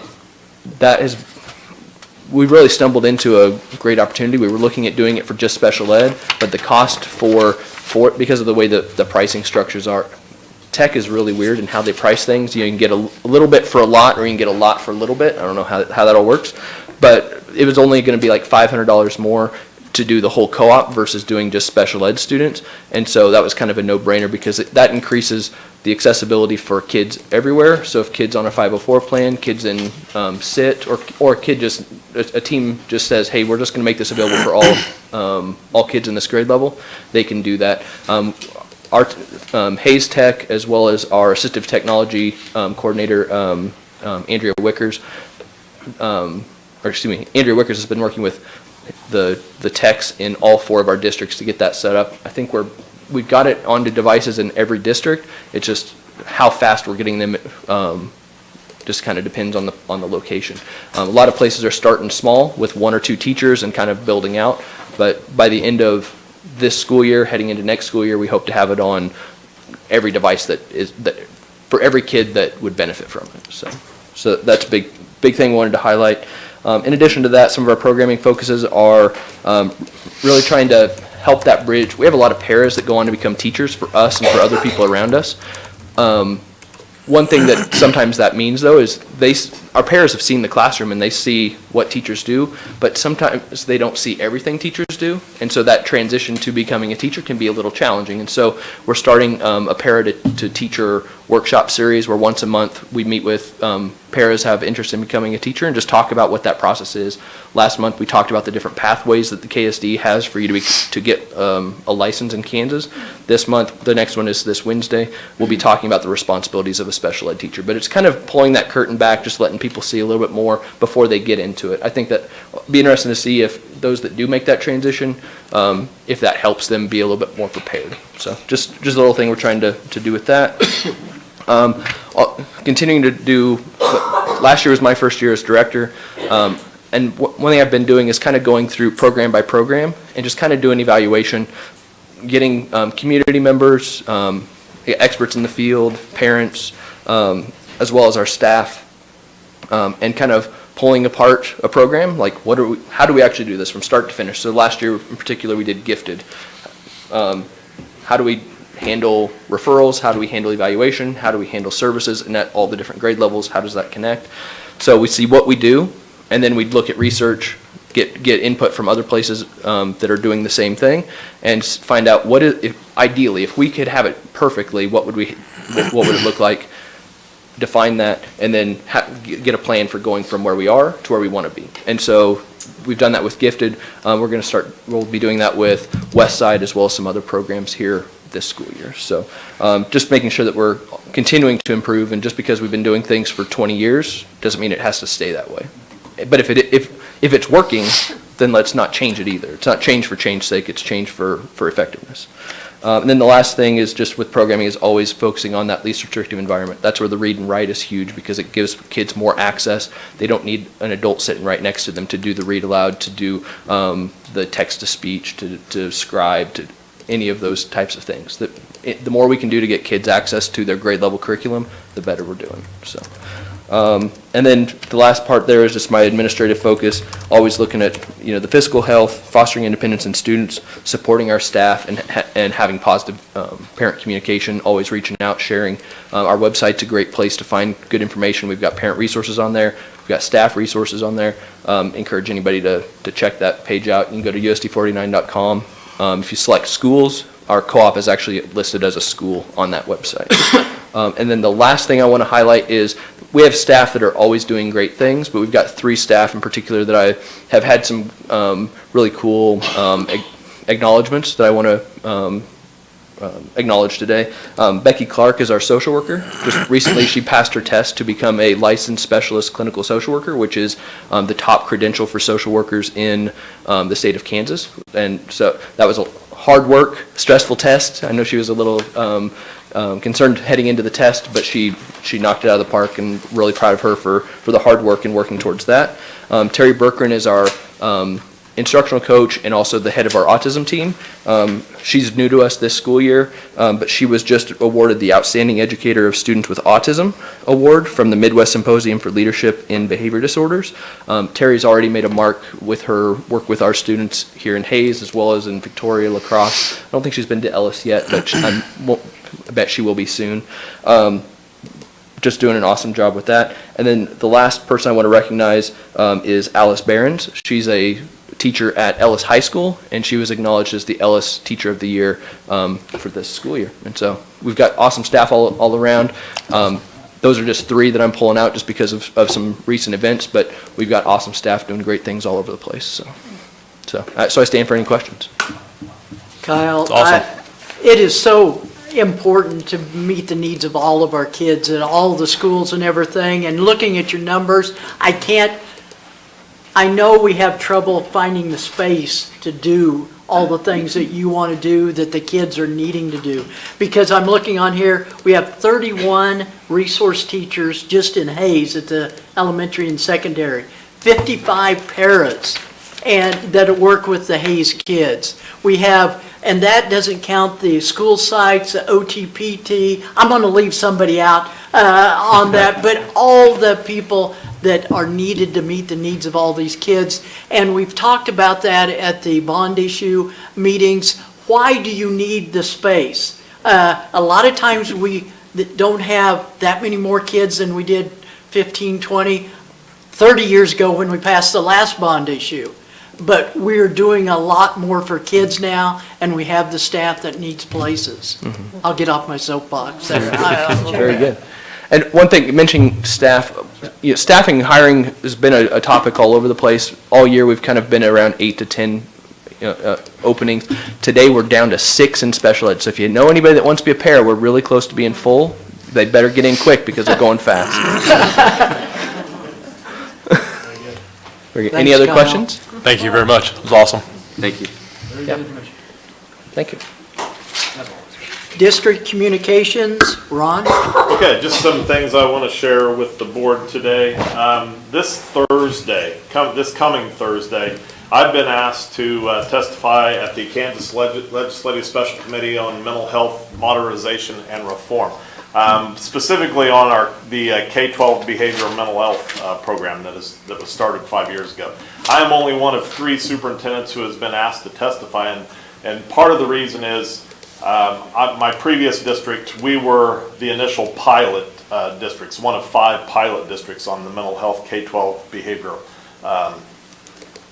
Speaker 18: we've really stumbled into a great opportunity. We were looking at doing it for just special ed, but the cost for because of the way that the pricing structures are, tech is really weird in how they price things. You can get a little bit for a lot, or you can get a lot for a little bit. I don't know how that all works, but it was only going to be like $500 more to do the whole co-op versus doing just special ed students. And so that was kind of a no-brainer because that increases the accessibility for kids everywhere. So if kids on a 504 plan, kids in SIT, or a team just says, hey, we're just going to make this available for all kids in this grade level, they can do that. Our Hayes Tech, as well as our assistive technology coordinator, Andrea Wickers, Andrea Wickers has been working with the techs in all 4 of our districts to get that set up. I think we've got it onto devices in every district. It's just how fast we're getting them just kind of depends on the location. A lot of places are starting small with 1 or 2 teachers and kind of building out, but by the end of this school year, heading into next school year, we hope to have it on every device that for every kid that would benefit from it. So that's a big thing we wanted to highlight. In addition to that, some of our programming focuses are really trying to help that bridge. We have a lot of paras that go on to become teachers for us and for other people around us. One thing that sometimes that means, though, is our paras have seen the classroom and they see what teachers do, but sometimes they don't see everything teachers do, and so that transition to becoming a teacher can be a little challenging. And so we're starting a para to teacher workshop series where once a month we meet with paras have interest in becoming a teacher and just talk about what that process is. Last month we talked about the different pathways that the KSD has for you to get a license in Kansas. This month, the next one is this Wednesday, we'll be talking about the responsibilities of a special ed teacher. But it's kind of pulling that curtain back, just letting people see a little bit more before they get into it. I think that it'd be interesting to see if those that do make that transition, if that helps them be a little bit more prepared. So just a little thing we're trying to do with that. Continuing to do, last year was my first year as director, and one thing I've been doing is kind of going through program by program and just kind of doing evaluation, getting community members, experts in the field, parents, as well as our staff, and kind of pulling apart a program, like how do we actually do this from start to finish? So last year in particular we did gifted. How do we handle referrals? How do we handle evaluation? How do we handle services? And at all the different grade levels, how does that connect? So we see what we do, and then we'd look at research, get input from other places that are doing the same thing, and find out ideally, if we could have it perfectly, what would it look like? Define that, and then get a plan for going from where we are to where we want to be. And so we've done that with Gifted. We'll be doing that with Westside as well as some other programs here this school year. So just making sure that we're continuing to improve, and just because we've been doing things for 20 years doesn't mean it has to stay that way. But if it's working, then let's not change it either. It's not change for change's sake, it's change for effectiveness. And then the last thing is just with programming is always focusing on that least restrictive environment. That's where the read and write is huge, because it gives kids more access. They don't need an adult sitting right next to them to do the read aloud, to do the text to speech, to scribe, to any of those types of things. The more we can do to get kids access to their grade level curriculum, the better we're doing. So. And then the last part there is just my administrative focus, always looking at the fiscal health, fostering independence in students, supporting our staff, and having positive parent communication, always reaching out, sharing. Our website's a great place to find good information. We've got parent resources on there. We've got staff resources on there. Encourage anybody to check that page out. You can go to USD49.com. If you select schools, our co-op is actually listed as a school on that website. And then the last thing I want to highlight is we have staff that are always doing great things, but we've got 3 staff in particular that I have had some really cool acknowledgments that I want to acknowledge today. Becky Clark is our social worker. Just recently she passed her test to become a licensed specialist clinical social worker, which is the top credential for social workers in the state of Kansas. And so that was a hard work, stressful test. I know she was a little concerned heading into the test, but she knocked it out of the park, and really proud of her for the hard work and working towards that. Terry Berkran is our instructional coach and also the head of our autism team. She's new to us this school year, but she was just awarded the Outstanding Educator of Students with Autism Award from the Midwest Symposium for Leadership in Behavior Disorders. Terry's already made a mark with her work with our students here in Hayes as well as in Victoria, La Crosse. I don't think she's been to Ellis yet, but I bet she will be soon. Just doing an awesome job with that. And then the last person I want to recognize is Alice Behrens. She's a teacher at Ellis High School, and she was acknowledged as the Ellis Teacher of the Year for this school year. And so we've got awesome staff all around. Those are just 3 that I'm pulling out just because of some recent events, but we've got awesome staff doing great things all over the place. So I stand for any questions.
Speaker 2: Kyle,
Speaker 4: Awesome.
Speaker 2: It is so important to meet the needs of all of our kids at all the schools and everything, and looking at your numbers, I know we have trouble finding the space to do all the things that you want to do, that the kids are needing to do. Because I'm looking on here, we have 31 resource teachers just in Hayes at the elementary and secondary, 55 paras and that work with the Hayes kids. We have, and that doesn't count the school sites, the OTPT. I'm going to leave somebody out on that, but all the people that are needed to meet the needs of all these kids. And we've talked about that at the bond issue meetings. Why do you need the space? A lot of times we don't have that many more kids than we did 15, 20, 30 years ago when we passed the last bond issue. But we're doing a lot more for kids now, and we have the staff that needs places. Mm-hmm. I'll get off my soapbox there.
Speaker 18: Very good. And one thing, mentioning staff, staffing and hiring has been a topic all over the place. All year we've kind of been around 8 to 10 openings. Today we're down to 6 in special ed. So if you know anybody that wants to be a para, we're really close to being full. They better get in quick because they're going fast. Very good.
Speaker 2: Thanks,
Speaker 18: Any other
Speaker 2: Kyle.
Speaker 18: questions?
Speaker 4: Thank you very much. It was awesome.
Speaker 1: Thank you.
Speaker 5: Very
Speaker 18: Yeah.
Speaker 5: good information.
Speaker 18: Thank you.
Speaker 5: That's all.
Speaker 2: District Communications, Ron?
Speaker 6: Okay, just some things I want to share with the board today. This coming Thursday, I've been asked to testify at the Kansas Legislative Special Committee on Mental Health Modernization and Reform, specifically on the K-12 behavioral mental health program that was started 5 years ago. I am only one of 3 superintendents who has been asked to testify, and part of the reason is my previous district, we were the initial pilot districts, one of 5 pilot districts on the mental health K-12 behavioral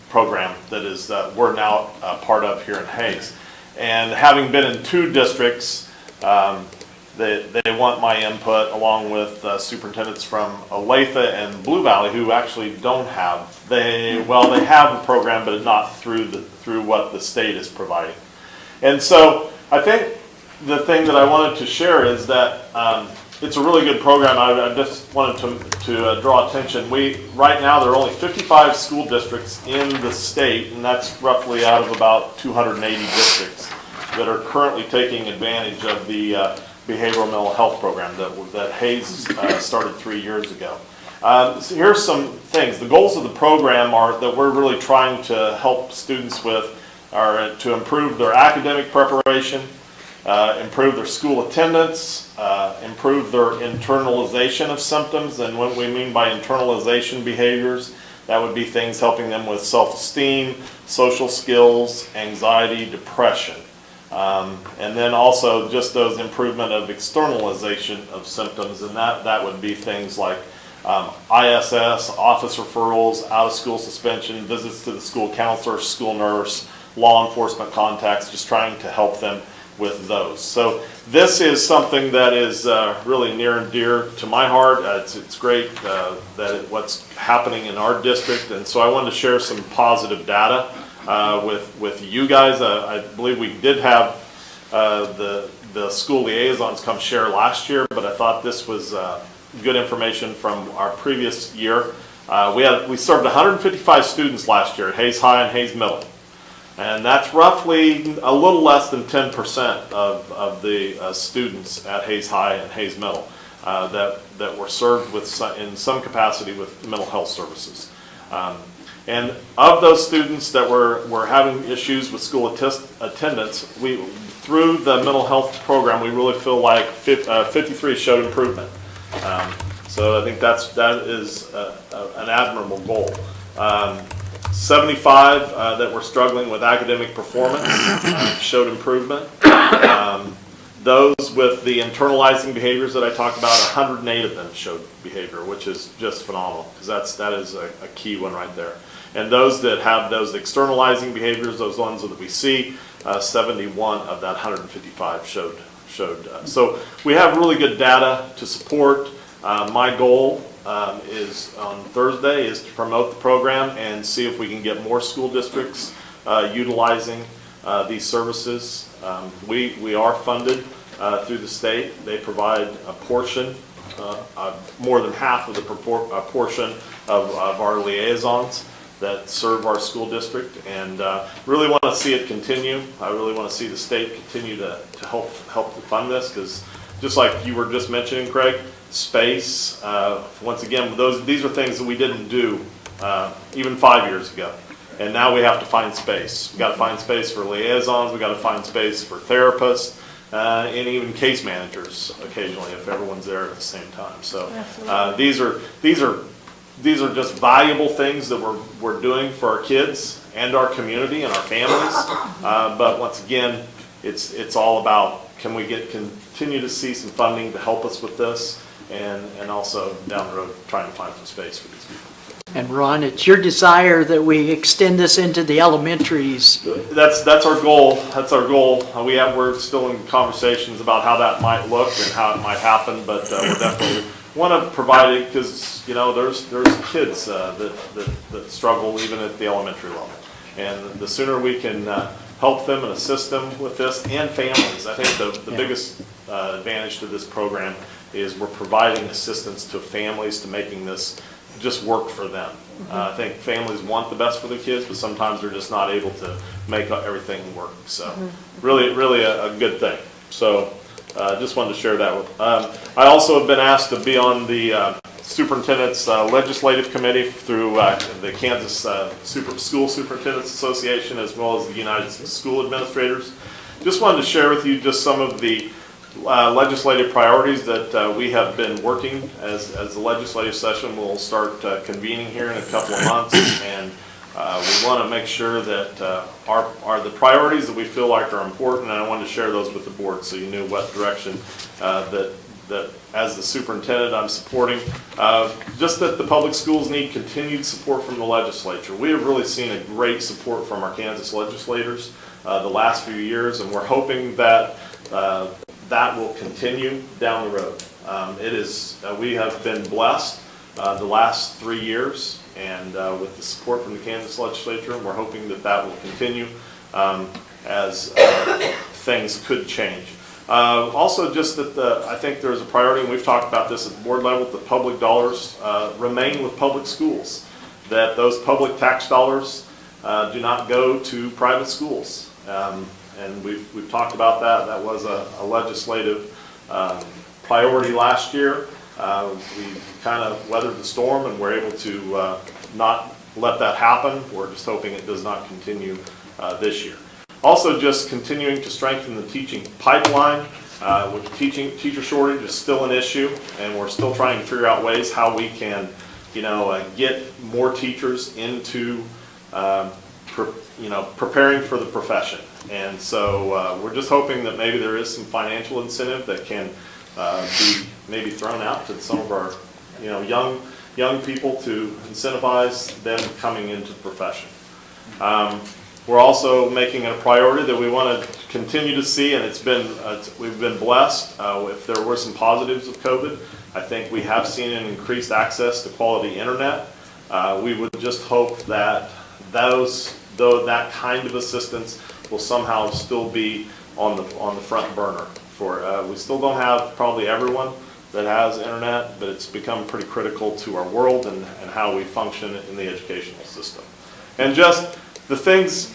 Speaker 6: program that is we're now part of here in Hayes. And having been in 2 districts, they want my input along with superintendents from Olathe and Blue Valley who actually don't have. They have a program, but not through what the state is providing. And so I think the thing that I wanted to share is that it's a really good program. I just wanted to draw attention. Right now there are only 55 school districts in the state, and that's roughly out of about 280 districts that are currently taking advantage of the behavioral mental health program that Hayes started 3 years ago. So here's some things. The goals of the program are that we're really trying to help students with are to improve their academic preparation, improve their school attendance, improve their internalization of symptoms. And what we mean by internalization behaviors, that would be things helping them with self-esteem, social skills, anxiety, depression. And then also just those improvement of externalization of symptoms, and that would be things like ISS, office referrals, out-of-school suspension, visits to the school counselor, school nurse, law enforcement contacts, just trying to help them with those. So this is something that is really near and dear to my heart. It's great what's happening in our district, and so I wanted to share some positive data with you guys. I believe we did have the school liaisons come share last year, but I thought this was good information from our previous year. We served 155 students last year at Hayes High and Hayes Middle. And that's roughly a little less than 10% of the students at Hayes High and Hayes Middle that were served in some capacity with mental health services. And of those students that were having issues with school attendance, through the mental health program, we really feel like 53 showed improvement. So I think that is an admirable goal. 75 that were struggling with academic performance showed improvement. Those with the internalizing behaviors that I talked about, 108 of them showed behavior, which is just phenomenal, because that is a key one right there. And those that have those externalizing behaviors, those ones that we see, 71 of that 155 showed. So we have really good data to support. My goal is on Thursday is to promote the program and see if we can get more school districts utilizing these services. We are funded through the state. They provide a portion, more than half of the portion of our liaisons that serve our school district, and really want to see it continue. I really want to see the state continue to help fund this, because just like you were just mentioning, Craig, space, once again, these are things that we didn't do even 5 years ago. And now we have to find space. We've got to find space for liaisons, we've got to find space for therapists, and even case managers occasionally if everyone's there at the same time. So these are just valuable things that we're doing for our kids and our community and our families. But once again, it's all about, can we continue to see some funding to help us with this, and also down the road trying to find some space for these people.
Speaker 2: And Ron, it's your desire that we extend this into the elementaries.
Speaker 6: That's our goal. That's our goal. We're still in conversations about how that might look and how it might happen, but we definitely want to provide it, because there's kids that struggle even at the elementary level, and the sooner we can help them and assist them with this, and families. I think the biggest advantage to this program is we're providing assistance to families to making this just work for them. I think families want the best for their kids, but sometimes they're just not able to make everything work. So really a good thing. So just wanted to share that with. I also have been asked to be on the superintendent's legislative committee through the Kansas School Superintendents Association, as well as the United School Administrators. Just wanted to share with you just some of the legislative priorities that we have been working as the legislative session will start convening here in a couple of months, and we want to make sure that the priorities that we feel like are important, and I wanted to share those with the board so you knew what direction that as the superintendent I'm supporting. Just that the public schools need continued support from the legislature. We have really seen a great support from our Kansas legislators the last few years, and we're hoping that that will continue down the road. We have been blessed the last 3 years, and with the support from the Kansas legislature, and we're hoping that that will continue as things could change. Also, just that I think there's a priority, and we've talked about this at the board level, that public dollars remain with public schools, that those public tax dollars do not go to private schools. And we've talked about that. That was a legislative priority last year. We kind of weathered the storm and were able to not let that happen. We're just hoping it does not continue this year. Also, just continuing to strengthen the teaching pipeline. With teacher shortage is still an issue, and we're still trying to figure out ways how we can, get more teachers into, preparing for the profession. And so we're just hoping that maybe there is some financial incentive that can be maybe thrown out to some of our, young people to incentivize them coming into the profession. We're also making it a priority that we want to continue to see, and we've been blessed. If there were some positives of COVID, I think we have seen an increased access to quality internet. We would just hope that that kind of assistance will somehow still be on the front burner. We still don't have probably everyone that has internet, but it's become pretty critical to our world and how we function in the educational system. And just the things,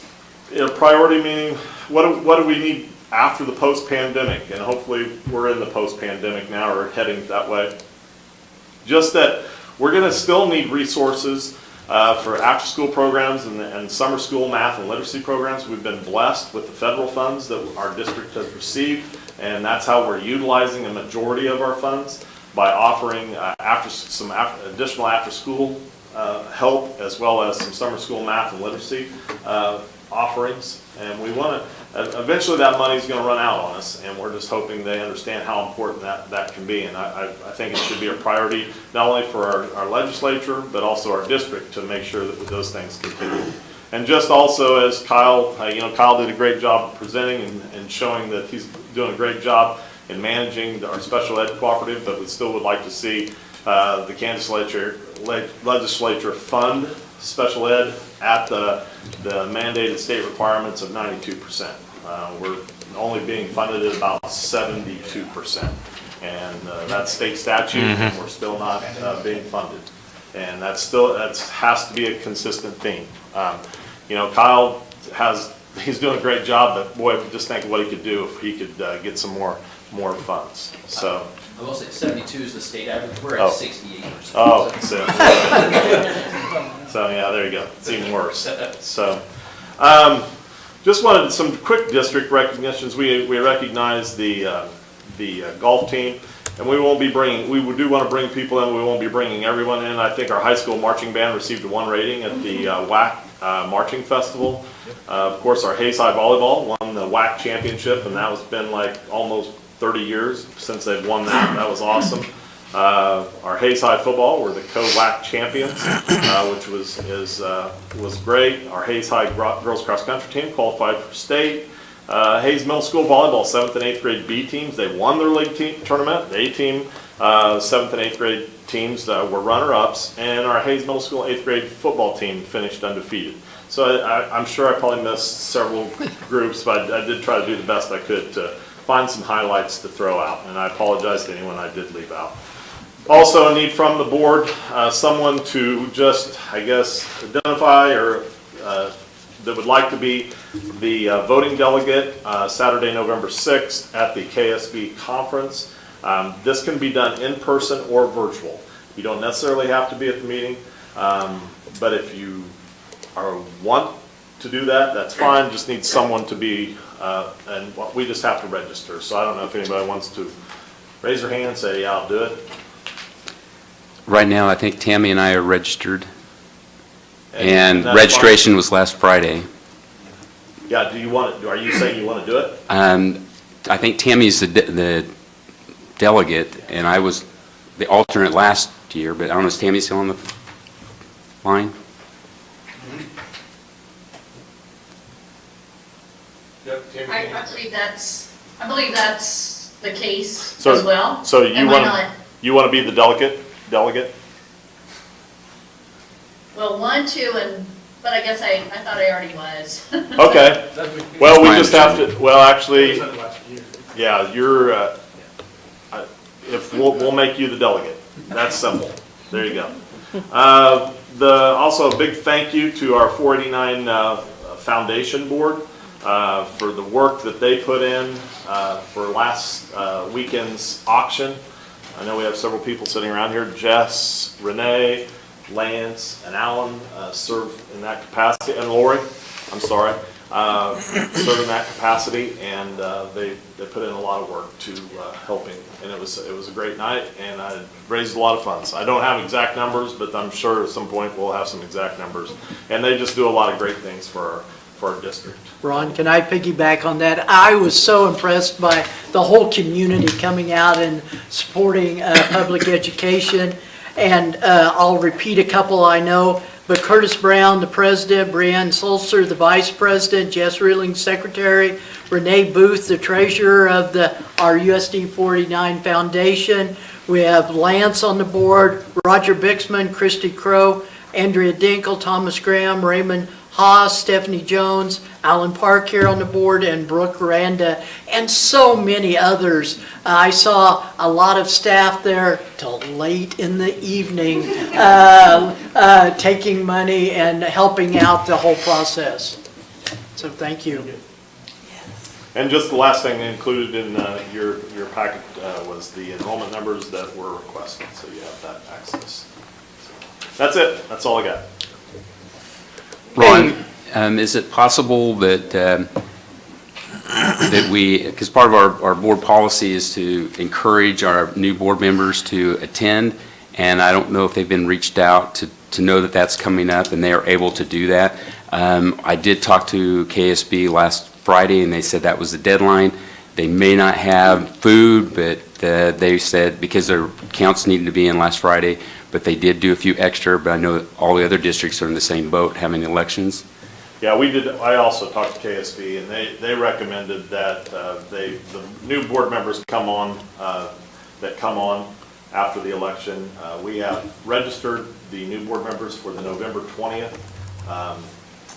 Speaker 6: priority meaning what do we need after the post-pandemic, and hopefully we're in the post-pandemic now or heading that way. Just that we're going to still need resources for after-school programs and summer school math and literacy programs. We've been blessed with the federal funds that our district has received, and that's how we're utilizing a majority of our funds by offering additional after-school help, as well as some summer school math and literacy offerings. And we want to, eventually that money is going to run out on us, and we're just hoping they understand how important that can be. And I think it should be a priority, not only for our legislature, but also our district, to make sure that those things continue. And just also, as Kyle, Kyle did a great job of presenting and showing that he's doing a great job in managing our special ed cooperative, but we still would like to see the Kansas legislature fund special ed at the mandated state requirements of 92%. We're only being funded at about 72%. And that's state statute, and we're still not being funded. And that has to be a consistent theme. Kyle he's doing a great job, but boy, just think of what he could do if he could get some more funds. So.
Speaker 19: I will say 72 is the state average. We're at 68%.
Speaker 6: Oh, so yeah, there you go. It's even worse. So, just wanted some quick district recognitions. We recognize the golf team, and we do want to bring people in. We won't be bringing everyone in. I think our high school marching band received a 1 rating at the WAC Marching Festival. Of course, our Hayes High Volleyball won the WAC championship, and that was been like almost 30 years since they've won that. That was awesome. Our Hayes High Football were the co-WAC champions, which was great. Our Hayes High girls cross country team qualified for state. Hayes Middle School Volleyball 7th and 8th grade B teams, they won their league tournament. The A team, 7th and 8th grade teams were runner-ups, and our Hayes Middle School 8th grade football team finished undefeated. So I'm sure I probably missed several groups, but I did try to do the best I could to find some highlights to throw out, and I apologize to anyone I did leave out. Also, a need from the board, someone to just, I guess, identify or that would like to be the voting delegate Saturday, November 6th at the KSB conference. This can be done in person or virtual. You don't necessarily have to be at the meeting, but if you want to do that, that's fine. Just need someone to be, and we just have to register. So I don't know if anybody wants to raise their hand and say, yeah, I'll do it.
Speaker 1: Right now, I think Tammy and I are registered, and
Speaker 6: that's
Speaker 1: registration was last Friday.
Speaker 6: Yeah, do you want it, are you saying you want to do it?
Speaker 1: I think Tammy's the delegate, and I was the alternate last year, but I don't know, is Tammy still on the line?
Speaker 3: I believe that's the case
Speaker 6: So-
Speaker 3: as well.
Speaker 6: So you
Speaker 3: And why
Speaker 6: want,
Speaker 3: not?
Speaker 6: you want to be the delegate?
Speaker 3: Well, 1, 2, and, but I guess I thought I already was.
Speaker 6: Okay. Well, we just have to, well, actually,
Speaker 12: Said it last year.
Speaker 6: yeah, you're, if, we'll make you the delegate. That's simple. There you go. Also a big thank you to our 489 Foundation Board for the work that they put in for last weekend's auction. I know we have several people sitting around here. Jess, Renee, Lance, and Alan serve in that capacity, and Lori, I'm sorry, serve in that capacity, and they put in a lot of work to helping, and it was a great night, and I raised a lot of funds. I don't have exact numbers, but I'm sure at some point we'll have some exact numbers, and they just do a lot of great things for our district.
Speaker 2: Ron, can I piggyback on that? I was so impressed by the whole community coming out and supporting public education. And I'll repeat a couple I know, but Curtis Brown, the president, Brianne Sulzer, the vice president, Jess Reeling, secretary, Renee Booth, the treasurer of our USD 49 Foundation. We have Lance on the board, Roger Bixman, Christy Crow, Andrea Dinkle, Thomas Graham, Raymond Haas, Stephanie Jones, Alan Park here on the board, and Brooke Randa, and so many others. I saw a lot of staff there till late in the evening taking money and helping out the whole process. So thank you.
Speaker 6: And just the last thing included in your packet was the enrollment numbers that were requested, so you have that access. So that's it. That's all I got.
Speaker 1: Ron, is it possible that that we, because part of our board policy is to encourage our new board members to attend, and I don't know if they've been reached out to know that that's coming up and they are able to do that. I did talk to KSB last Friday, and they said that was the deadline. They may not have food, but they said because their counts needed to be in last Friday, but they did do a few extra, but I know that all the other districts are in the same boat having elections.
Speaker 6: Yeah, we did. I also talked to KSB, and they recommended that the new board members come on after the election. We have registered the new board members for the November 20th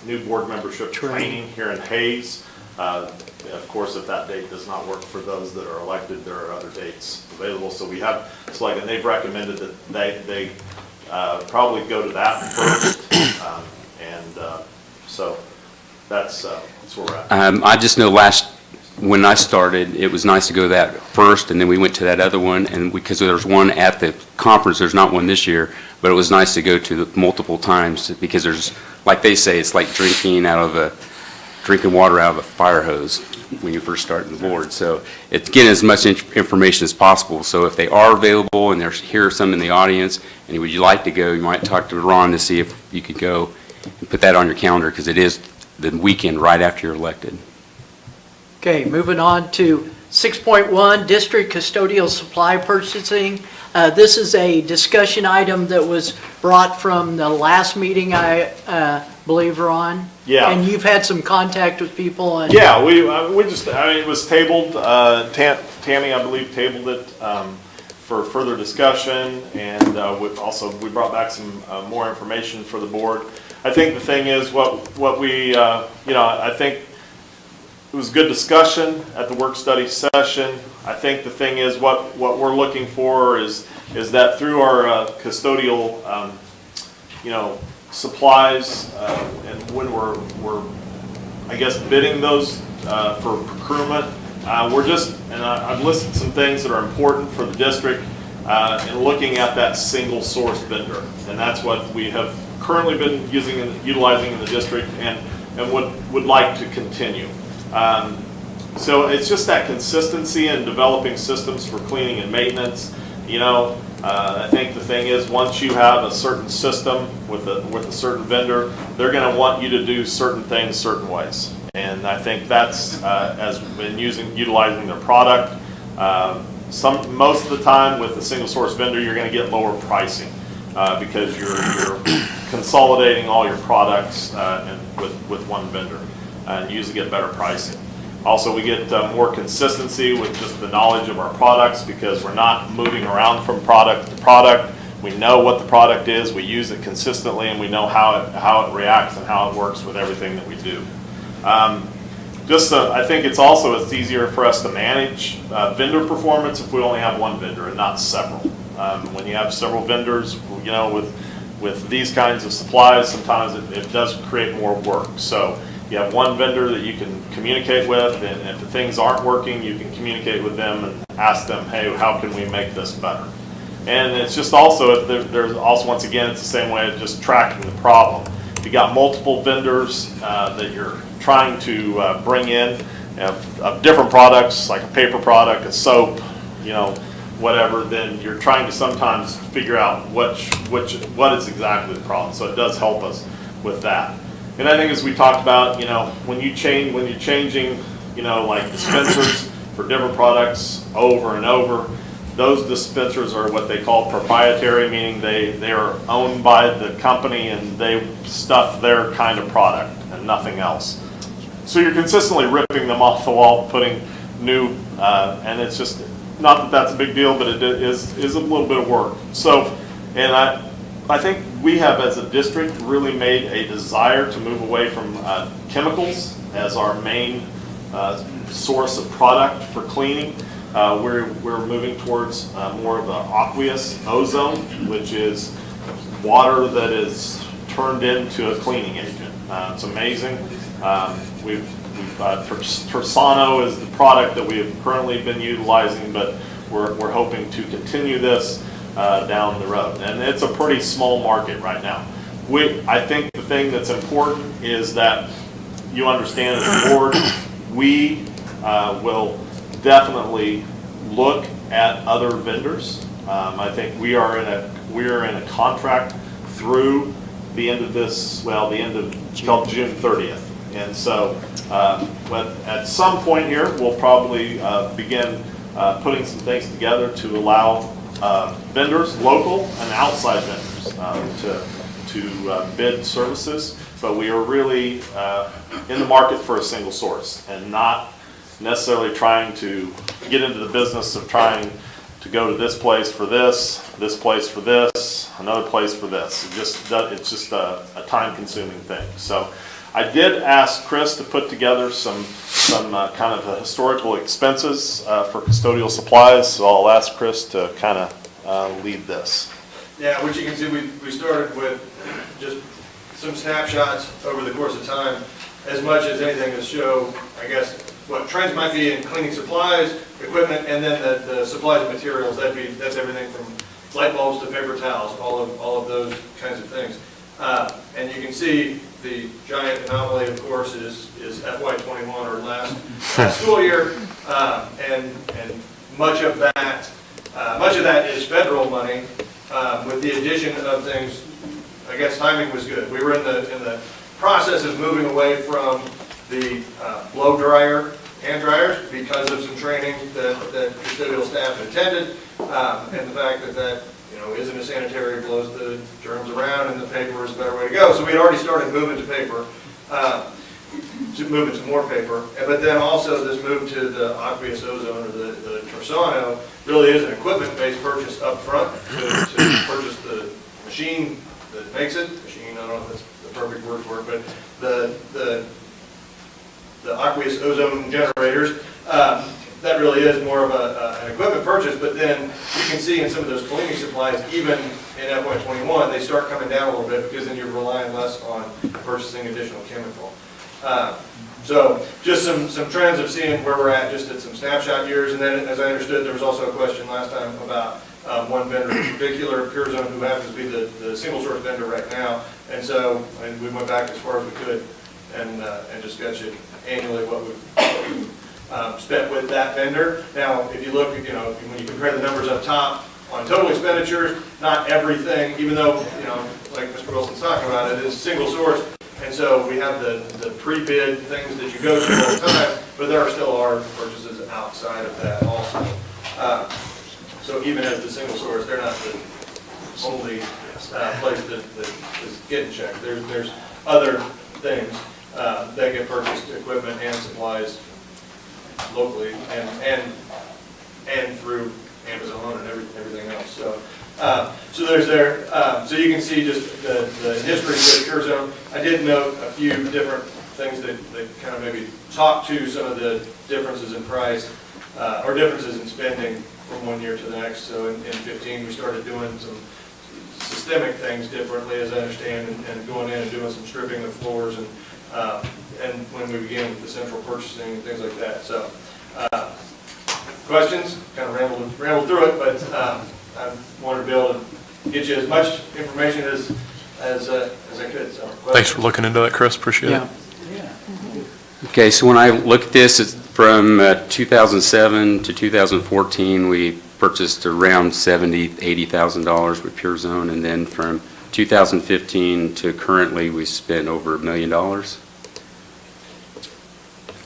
Speaker 6: new board membership training here in Hayes. Of course, if that date does not work for those that are elected, there are other dates available. So we have selected, and they've recommended that they probably go to that first. So that's where we're at.
Speaker 1: I just know when I started, it was nice to go to that first, and then we went to that other one, and because there's one at the conference, there's not one this year, but it was nice to go to multiple times, because there's, like they say, it's like drinking water out of a fire hose when you first start the board. So it's getting as much information as possible. So if they are available and there's here some in the audience, and would you like to go, you might talk to Ron to see if you could go and put that on your calendar, because it is the weekend right after you're elected.
Speaker 2: Okay, moving on to 6.1, District Custodial Supply Purchasing. This is a discussion item that was brought from the last meeting, I believe, Ron.
Speaker 6: Yeah.
Speaker 2: And you've had some contact with people. And
Speaker 6: Yeah, we just, I mean, it was tabled, Tammy, I believe, tabled it for further discussion, and we brought back some more information for the board. I think the thing is, what we, I think it was good discussion at the work study session. I think the thing is, what we're looking for is is that through our custodial, supplies, and when we're, I guess, bidding those for procurement, I've listed some things that are important for the district in looking at that single source vendor. And that's what we have currently been utilizing in the district and would like to continue. So it's just that consistency in developing systems for cleaning and maintenance. I think the thing is, once you have a certain system with a certain vendor, they're going to want you to do certain things certain ways. And I think that's as been utilizing their product. Most of the time with a single source vendor, you're going to get lower pricing because you're consolidating all your products with one vendor, and usually get better pricing. Also, we get more consistency with just the knowledge of our products because we're not moving around from product to product. We know what the product is, we use it consistently, and we know how it reacts and how it works with everything that we do. I think it's easier for us to manage vendor performance if we only have one vendor and not several. When you have several vendors, with these kinds of supplies, sometimes it does create more work. So you have one vendor that you can communicate with, and if the things aren't working, you can communicate with them and ask them, hey, how can we make this better? And it's just also, if there's also, once again, it's the same way of just tracking the problem. If you got multiple vendors that you're trying to bring in of different products, like a paper product, a soap, whatever, then you're trying to sometimes figure out what is exactly the problem. So it does help us with that. And I think, as we talked about, when you're changing, like dispensers for different products over and over, those dispensers are what they call proprietary, meaning they are owned by the company and they stuff their kind of product and nothing else. So you're consistently ripping them off the wall, putting new, and it's just, not that that's a big deal, but it is a little bit of work. So, and I think we have, as a district, really made a desire to move away from chemicals as our main source of product for cleaning. We're moving towards more of an aqueous ozone, which is water that is turned into a cleaning agent. It's amazing. Tersano is the product that we have currently been utilizing, but we're hoping to continue this down the road. And it's a pretty small market right now. I think the thing that's important is that you understand, as a board, we will definitely look at other vendors. I think we are in a contract through the end of this, the end of June 30th. And so at some point here, we'll probably begin putting some things together to allow vendors, local and outside vendors, to bid services. But we are really in the market for a single source and not necessarily trying to get into the business of trying to go to this place for this place for this, another place for this. It's just a time-consuming thing. So I did ask Chris to put together some kind of historical expenses for custodial supplies. So I'll ask Chris to kind of lead this.
Speaker 12: Yeah, which you can see, we started with just some snapshots over the course of time, as much as anything to show, I guess, what trends might be in cleaning supplies, equipment, and then the supplies and materials. That's everything from light bulbs to paper towels, all of those kinds of things. And you can see the giant anomaly, of course, is FY21 or last school year, and much of that is federal money. With the addition of things, I guess timing was good. We were in the process of moving away from the blow dryer hand dryers because of some training that custodial staff attended, and the fact that isn't a sanitary, blows the germs around, and the paper is a better way to go. So we had already started moving to paper, to more paper, but then also this move to the aqueous ozone, or the Tersano, really is an equipment-based purchase up front to purchase the machine that makes it. Machine, I don't know if that's the perfect word for it, but the aqueous ozone generators. that really is more of an equipment purchase, but then you can see in some of those cleaning supplies, even in FY '21, they start coming down a little bit because then you're relying less on purchasing additional chemical. So just some trends of seeing where we're at just at some snapshot years, and then as I understood, there was also a question last time about one vendor in particular, Pure Zone, who happens to be the single source vendor right now, and so we went back as far as we could and just got you annually what we've spent with that vendor. Now, if you look, when you compare the numbers up top on total expenditures, not everything, even though, like Mr. Wilson's talking about, it is single source. And so we have the pre-bid things that you go through all the time, but there still are purchases outside of that also. So even as the single source, they're not the only place that is getting checked. There's other things that get purchased, equipment and supplies locally and through Amazon and everything else. So there's there. So you can see just the history of Pure Zone. I did note a few different things that kind of maybe talk to some of the differences in price or differences in spending from one year to the next. So in 15, we started doing some systemic things differently, as I understand, and going in and doing some stripping of floors and when we began with the central purchasing and things like that. So questions? Kind of rambled through it, but I wanted to be able to get you as much information as I could. So
Speaker 4: Thanks for looking into that, Chris. Appreciate it.
Speaker 1: Okay, so when I look at this, it's from 2007 to 2014, we purchased around $70,000, $80,000 with Pure Zone, and then from 2015 to currently, we spent over $1 million.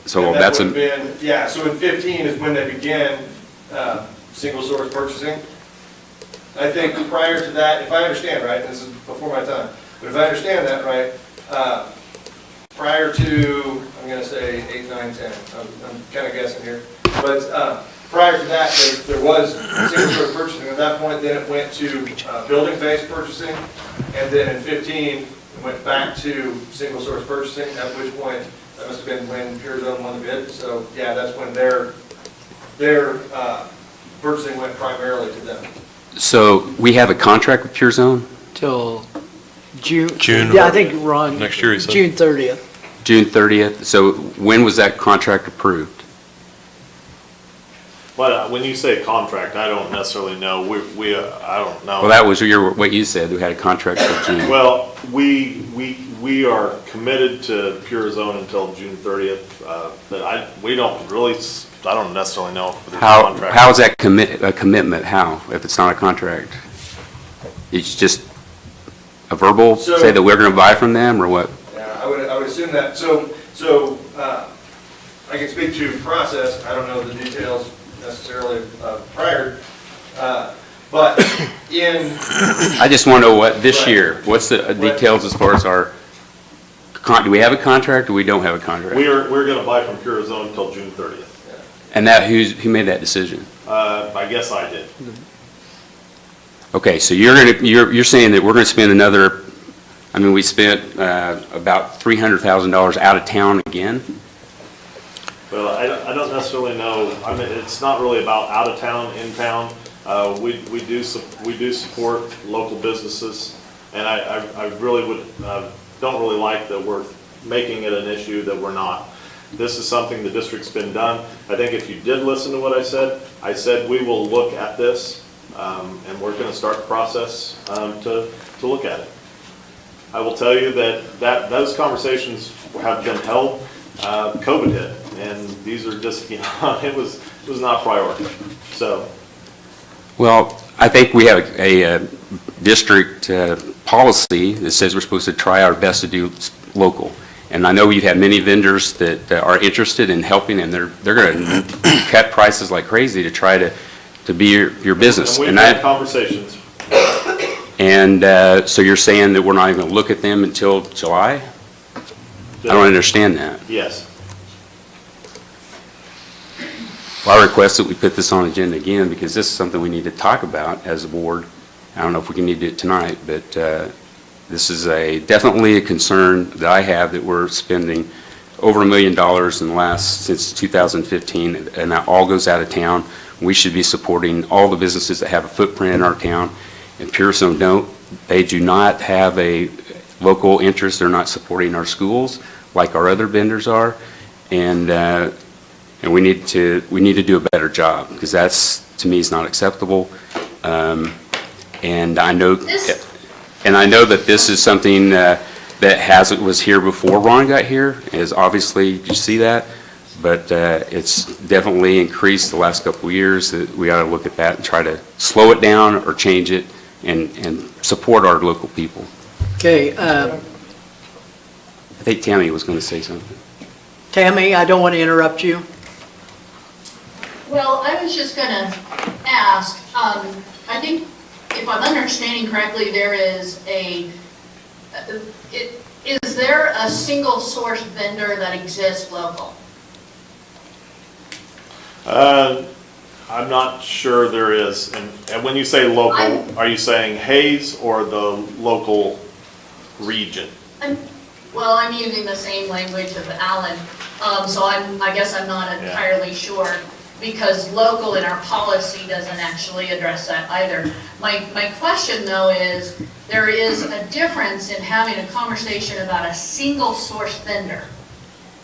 Speaker 1: So that's
Speaker 12: so in 15 is when they began single source purchasing. I think prior to that, if I understand right, this is before my time, but if I understand that right, prior to, I'm going to say 8, 9, 10, I'm kind of guessing here, but prior to that, there was single source purchasing. At that point, then it went to building-based purchasing, and then in 15, it went back to single source purchasing, at which point, that must have been when Pure Zone won the bid. So yeah, that's when their purchasing went primarily to them.
Speaker 1: So we have a contract with Pure Zone?
Speaker 2: Till June.
Speaker 4: June.
Speaker 2: Yeah, I think Ron.
Speaker 4: Next year, he said.
Speaker 2: June 30th.
Speaker 1: June 30th. So when was that contract approved?
Speaker 6: Well, when you say contract, I don't necessarily know. I don't know.
Speaker 1: Well, that was what you said. We had a contract till June.
Speaker 6: Well, we are committed to Pure Zone until June 30th. But we don't really. I don't necessarily know if there's a contract.
Speaker 1: How is that a commitment? How, if it's not a contract? It's just a verbal, say that we're going to buy from them, or what?
Speaker 12: Yeah, I would assume that. So I can speak to process. I don't know the details necessarily prior, but in.
Speaker 1: I just want to know what this year. What's the details as far as our? Do we have a contract or we don't have a contract?
Speaker 6: We're going to buy from Pure Zone until June 30th.
Speaker 1: And that who made that decision?
Speaker 6: I guess I did.
Speaker 1: Okay, so you're saying that we're going to spend another. I mean, we spent about $300,000 out of town again.
Speaker 6: Well, I don't necessarily know. I mean, it's not really about out of town, in town. We do support local businesses, and I really don't really like that we're making it an issue that we're not. This is something the district's been done. I think if you did listen to what I said we will look at this, and we're going to start the process to look at it. I will tell you that those conversations have been held. COVID hit, and these are just, it was not a priority. So.
Speaker 1: Well, I think we have a district policy that says we're supposed to try our best to do local. And I know you've had many vendors that are interested in helping, and they're going to cut prices like crazy to try to be your business.
Speaker 6: And we've had conversations.
Speaker 1: And so you're saying that we're not even going to look at them until July? I don't understand that.
Speaker 6: Yes.
Speaker 1: Well, I request that we put this on agenda again, because this is something we need to talk about as a board. I don't know if we can do it tonight, but this is definitely a concern that I have, that we're spending over $1 million since 2015, and that all goes out of town. We should be supporting all the businesses that have a footprint in our town. And Pearson don't, they do not have a local interest. They're not supporting our schools like our other vendors are. And we need to do a better job, because that's, to me, is not acceptable. And I know that this is something that was here before Ron got here, is obviously, you see that, but it's definitely increased the last couple of years. That we ought to look at that and try to slow it down or change it and support our local people.
Speaker 2: Okay,
Speaker 1: I think Tammy was going to say something.
Speaker 2: Tammy, I don't want to interrupt you.
Speaker 3: Well, I was just going to ask, I think if I'm understanding correctly, there is is there a single source vendor that exists local?
Speaker 6: I'm not sure there is. And when you say local, are you saying Hayes or the local region?
Speaker 3: Well, I'm using the same language of Alan, so I guess I'm not entirely sure, because local in our policy doesn't actually address that either. My question, though, is there is a difference in having a conversation about a single source vendor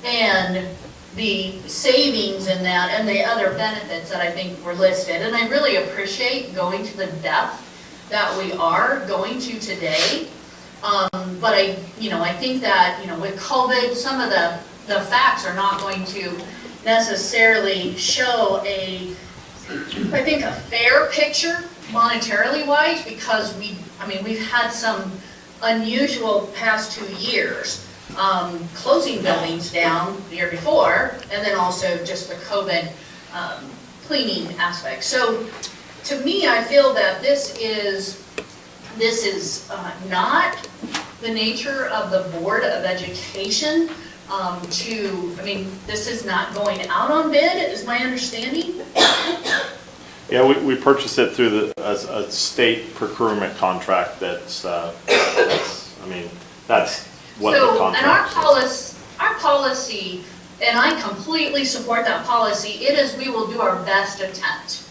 Speaker 3: and the savings in that and the other benefits that I think were listed. And I really appreciate going to the depth that we are going to today. But I think that, with COVID, some of the facts are not going to necessarily show a fair picture monetarily wise, because we've had some unusual past 2 years, closing buildings down the year before, and then also just the COVID cleaning aspect. So to me, I feel that this is not the nature of the Board of Education. This is not going out on bid, is my understanding.
Speaker 6: Yeah, we purchased it through a state procurement contract. That's what the contract
Speaker 3: And our
Speaker 6: says.
Speaker 3: policy, and I completely support that policy, it is we will do our best attempt.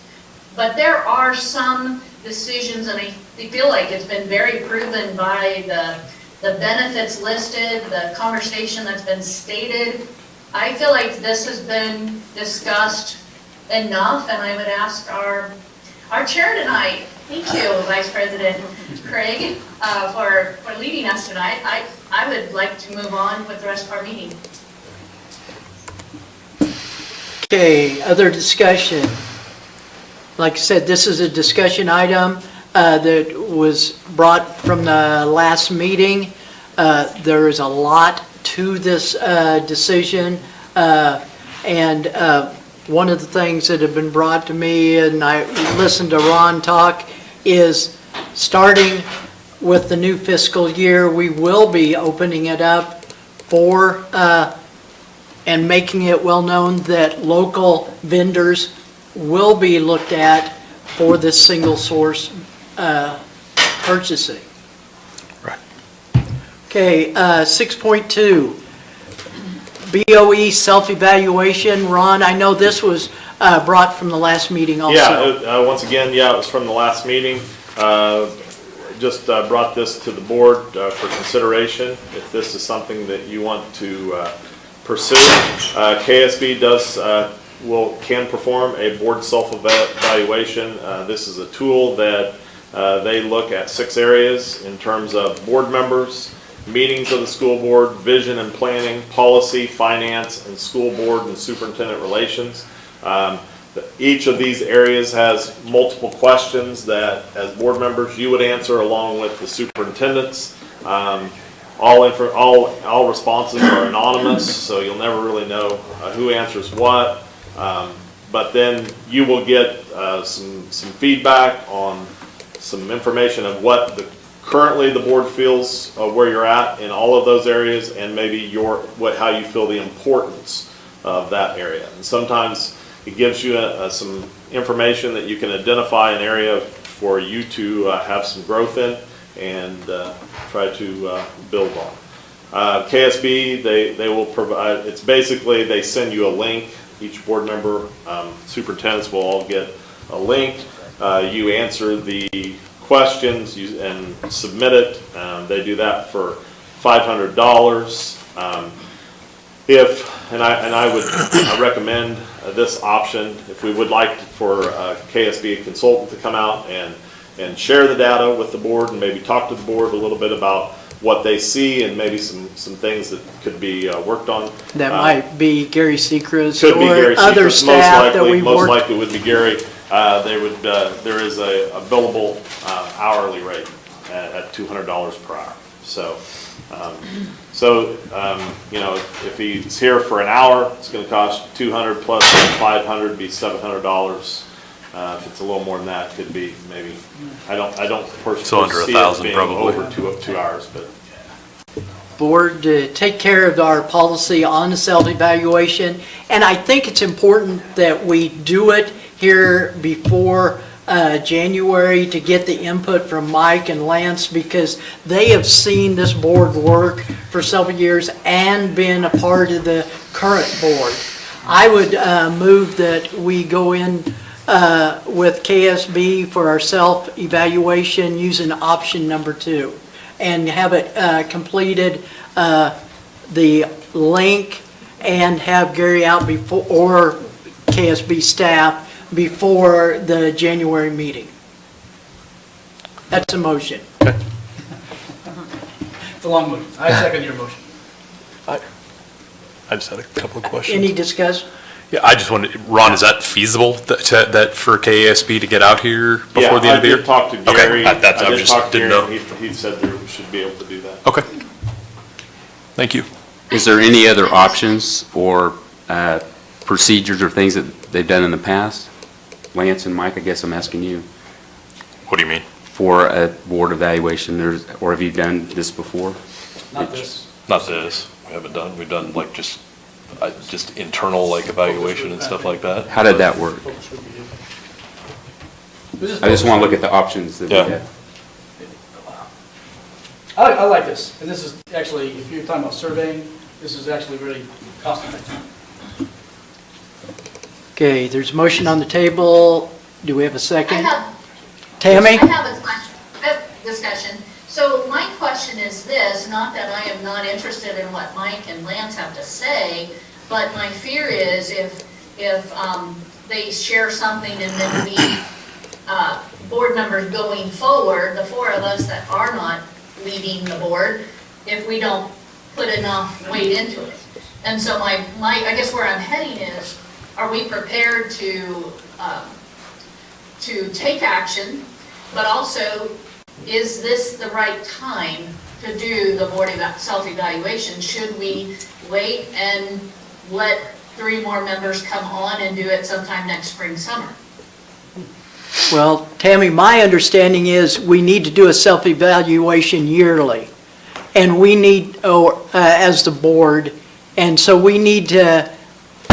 Speaker 3: But there are some decisions, and I feel like it's been very proven by the benefits listed, the conversation that's been stated. I feel like this has been discussed enough, and I would ask our chair tonight, thank you, Vice President Craig, for leading us tonight. I would like to move on with the rest of our meeting.
Speaker 2: Okay, other discussion. Like I said, this is a discussion item that was brought from the last meeting. There is a lot to this decision, and one of the things that have been brought to me, and I listened to Ron talk, is starting with the new fiscal year, we will be opening it up for and making it well known that local vendors will be looked at for this single source purchasing.
Speaker 4: Right.
Speaker 2: Okay, 6.2, BOE self-evaluation. Ron, I know this was brought from the last meeting also.
Speaker 6: Yeah, once again, it was from the last meeting. Just brought this to the board for consideration. If this is something that you want to pursue, KSB can perform a board self-evaluation. This is a tool that they look at 6 areas in terms of board members, meetings of the school board, vision and planning, policy, finance, and school board and superintendent relations. Each of these areas has multiple questions that, as board members, you would answer along with the superintendents. All responses are anonymous, so you'll never really know who answers what. But then you will get some feedback on some information of what currently the board feels where you're at in all of those areas, and maybe how you feel the importance of that area. And sometimes it gives you some information that you can identify an area for you to have some growth in and try to build on. KSB, they will provide, it's basically, they send you a link. Each board member, superintendents will all get a link. You answer the questions and submit it. They do that for $500. I recommend this option, if we would like for KSB consultant to come out and share the data with the board and maybe talk to the board a little bit about what they see and maybe some things that could be worked on.
Speaker 2: That might be Gary Sechrest
Speaker 6: Could be Gary
Speaker 2: or other
Speaker 6: Sechrest,
Speaker 2: staff that we
Speaker 6: most
Speaker 2: work.
Speaker 6: likely would be Gary. There is a billable hourly rate at $200 per hour. If he's here for an hour, it's going to cost $200 plus $500, be $700. If it's a little more than that, it could be maybe, I don't personally
Speaker 4: So under
Speaker 6: see it
Speaker 4: 1,000
Speaker 6: being
Speaker 4: probably.
Speaker 6: over 2 hours, but.
Speaker 2: Board to take care of our policy on the self-evaluation. And I think it's important that we do it here before January to get the input from Mike and Lance, because they have seen this board work for several years and been a part of the current board. I would move that we go in with KSB for our self-evaluation using option number 2 and have it completed, the link, and have Gary out before, or KSB staff, before the January meeting. That's a motion.
Speaker 5: It's a long motion. I second your motion.
Speaker 4: I just had a couple of questions.
Speaker 2: Any discussion?
Speaker 4: Yeah, I just wanted, Ron, is that feasible that for KASB to get out here before the end of the year?
Speaker 6: I did talk to Gary.
Speaker 4: Okay, I just didn't know.
Speaker 6: He said they should be able to do that.
Speaker 4: Okay. Thank you.
Speaker 1: Is there any other options or procedures or things that they've done in the past? Lance and Mike, I guess I'm asking you.
Speaker 4: What do you mean?
Speaker 1: For a board evaluation, or have you done this before?
Speaker 5: Not this.
Speaker 4: Not this. We haven't done, we've done like just internal like evaluation and stuff like that.
Speaker 1: How did that work? I just want to look at the options that we
Speaker 4: Yeah.
Speaker 1: have.
Speaker 5: I like this, and this is actually, if you're talking about surveying, this is actually really cost effective.
Speaker 2: Okay, there's a motion on the table. Do we have a
Speaker 3: I
Speaker 2: second?
Speaker 3: have,
Speaker 2: Tammy?
Speaker 3: I have a question, discussion. So my question is this, not that I am not interested in what Mike and Lance have to say, but my fear is if they share something and then we, board members going forward, the 4 of us that are not leaving the board, if we don't put enough weight into it. And so I guess where I'm heading is, are we prepared to take action, but also, is this the right time to do the board self-evaluation? Should we wait and let 3 more members come on and do it sometime next spring, summer?
Speaker 2: Well, Tammy, my understanding is we need to do a self-evaluation yearly. And we need, as the board, and so we need to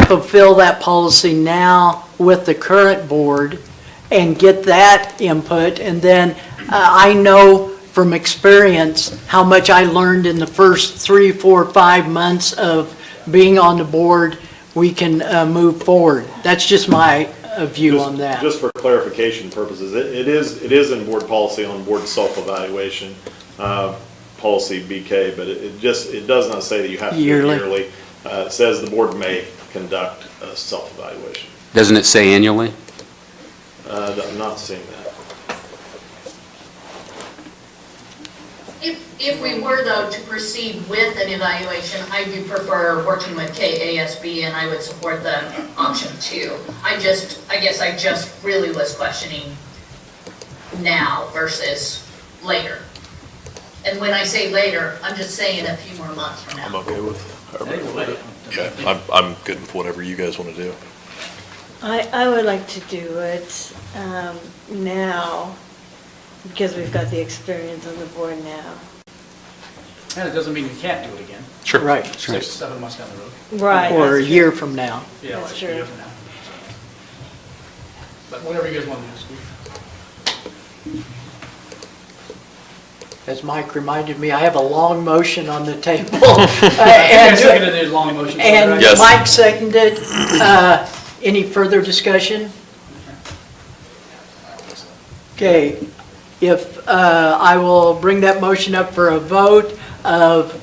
Speaker 2: fulfill that policy now with the current board and get that input. And then I know from experience how much I learned in the first 3, 4, 5 months of being on the board. We can move forward. That's just my view on that.
Speaker 6: Just for clarification purposes, it is in board policy on board self-evaluation, policy BK, but it does not say that you have to do it yearly. It says the board may conduct a self-evaluation.
Speaker 1: Doesn't it say annually?
Speaker 6: I'm not seeing that.
Speaker 3: If we were, though, to proceed with an evaluation, I do prefer working with KASB, and I would support the option 2. I guess I just really was questioning now versus later. And when I say later, I'm just saying a few more months from now.
Speaker 4: I'm okay with Yeah, I'm good with whatever you guys want to do.
Speaker 7: I would like to do it now, because we've got the experience on the board now.
Speaker 5: And it doesn't mean we can't do it again.
Speaker 4: Sure.
Speaker 2: Right.
Speaker 5: 6, 7 months down the road.
Speaker 7: Right.
Speaker 2: Or a
Speaker 7: that's
Speaker 2: year
Speaker 7: true.
Speaker 2: from now.
Speaker 5: Yeah,
Speaker 7: That's
Speaker 5: like a year
Speaker 7: true.
Speaker 5: from now. But whatever you guys want to do, Steve.
Speaker 2: as Mike reminded me, I have a long motion on the table.
Speaker 5: I seconded the long motion.
Speaker 2: And
Speaker 4: Yes.
Speaker 2: Mike seconded. Any further discussion? Okay, if, I will bring that motion up for a vote of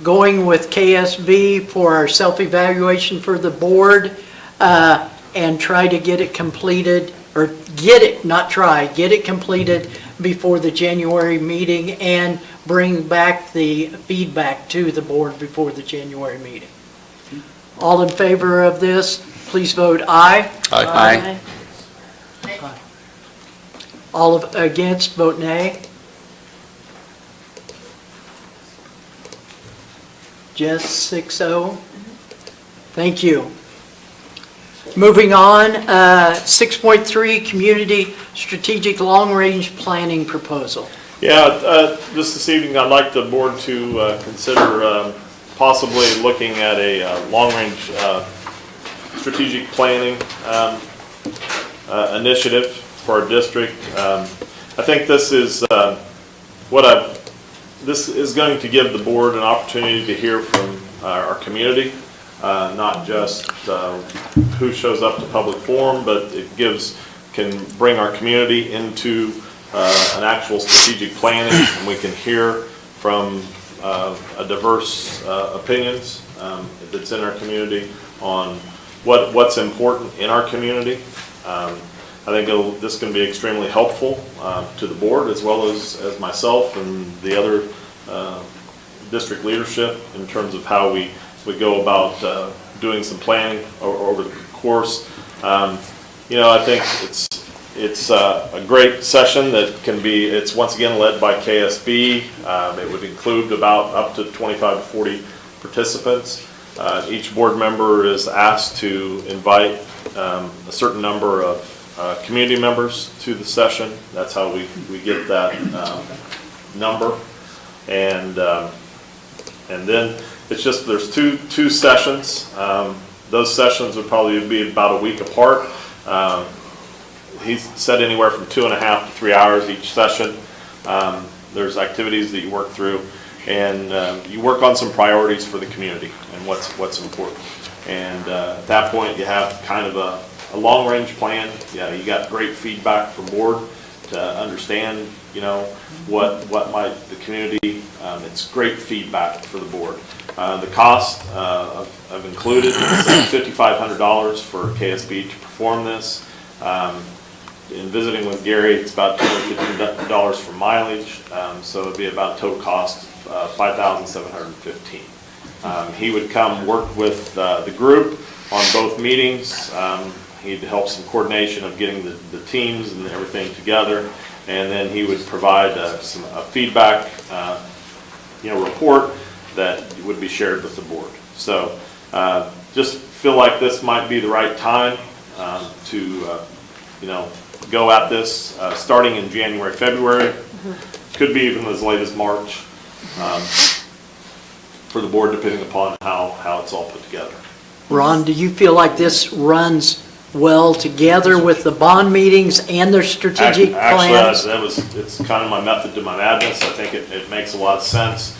Speaker 2: going with KSB for our self-evaluation for the board, and try to get it completed, or get it completed before the January meeting, and bring back the feedback to the board before the January meeting. All in favor of this, please vote aye.
Speaker 1: Aye.
Speaker 2: All against, vote nay. Just 6-0. Thank you. Moving on, 6.3, Community Strategic Long-Range Planning Proposal.
Speaker 6: Yeah, just this evening, I'd like the board to consider possibly looking at a long-range strategic planning initiative for our district. I think this is this is going to give the board an opportunity to hear from our community, not just who shows up to public forum, but it can bring our community into an actual strategic planning, and we can hear from a diverse opinions that's in our community on what's important in our community. I think this can be extremely helpful to the board as well as myself and the other district leadership in terms of how we go about doing some planning over the course. You know, I think it's a great session that it's once again led by KSB. It would include about up to 25 to 40 participants. Each board member is asked to invite a certain number of community members to the session. That's how we get that number. And then it's just, there's two sessions. Those sessions would probably be about a week apart. He's said anywhere from 2.5 to 3 hours each session. There's activities that you work through, and you work on some priorities for the community and what's important. And at that point, you have kind of a long-range plan. Yeah, you got great feedback from board to understand, you know, what might the community. It's great feedback for the board. The cost I've included is $5,500 for KSB to perform this. In visiting with Gary, it's about $215 for mileage, so it'd be about a total cost of $5,715. He would come work with the group on both meetings. He'd help some coordination of getting the teams and everything together, and then he would provide a feedback, report that would be shared with the board. So just feel like this might be the right time to go at this starting in January, February. Could be even as late as March for the board, depending upon how it's all put together.
Speaker 2: Ron, do you feel like this runs well together with the bond meetings and their strategic plans?
Speaker 6: Actually, it's kind of my method to my madness. I think it makes a lot of sense.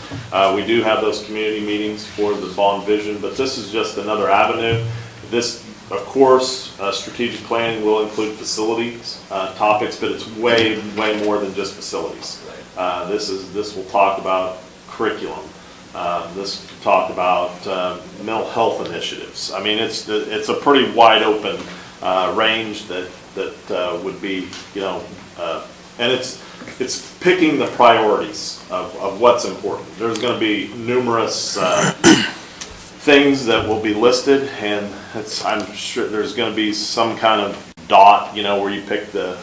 Speaker 6: We do have those community meetings for the bond vision, but this is just another avenue. This, of course, strategic planning will include facilities topics, but it's way more than just facilities. This will talk about curriculum. This will talk about mental health initiatives. I mean, it's a pretty wide open range that would be, and it's picking the priorities of what's important. There's going to be numerous things that will be listed, and I'm sure there's going to be some kind of dot, where you pick the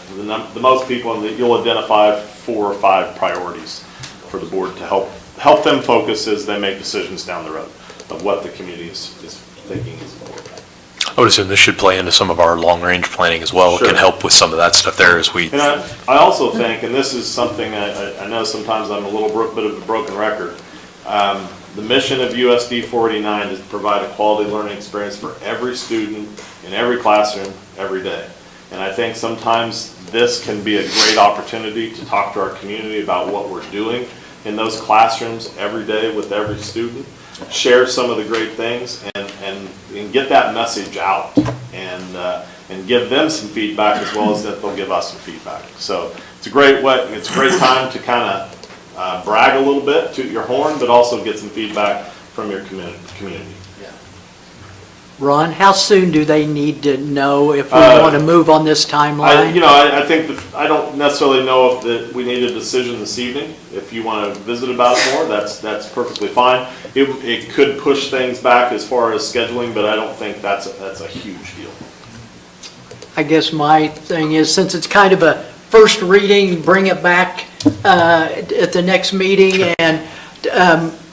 Speaker 6: most people, and you'll identify 4 or 5 priorities for the board to help them focus as they make decisions down the road of what the community is thinking is important.
Speaker 4: I would assume this should play into some of our long-range planning as well. It can help with some of that stuff there as we...
Speaker 6: And I also think, and this is something I know sometimes I'm a little bit of a broken record, the mission of USD 489 is to provide a quality learning experience for every student in every classroom every day. And I think sometimes this can be a great opportunity to talk to our community about what we're doing in those classrooms every day with every student, share some of the great things, and get that message out, and give them some feedback as well as that they'll give us some feedback. So it's a great time to kind of brag a little bit, toot your horn, but also get some feedback from your community.
Speaker 2: Ron, how soon do they need to know if we want to move on this timeline?
Speaker 6: I think I don't necessarily know if we need a decision this evening. If you want to visit about it more, that's perfectly fine. It could push things back as far as scheduling, but I don't think that's a huge deal.
Speaker 2: I guess my thing is, since it's kind of a first reading, bring it back at the next meeting, and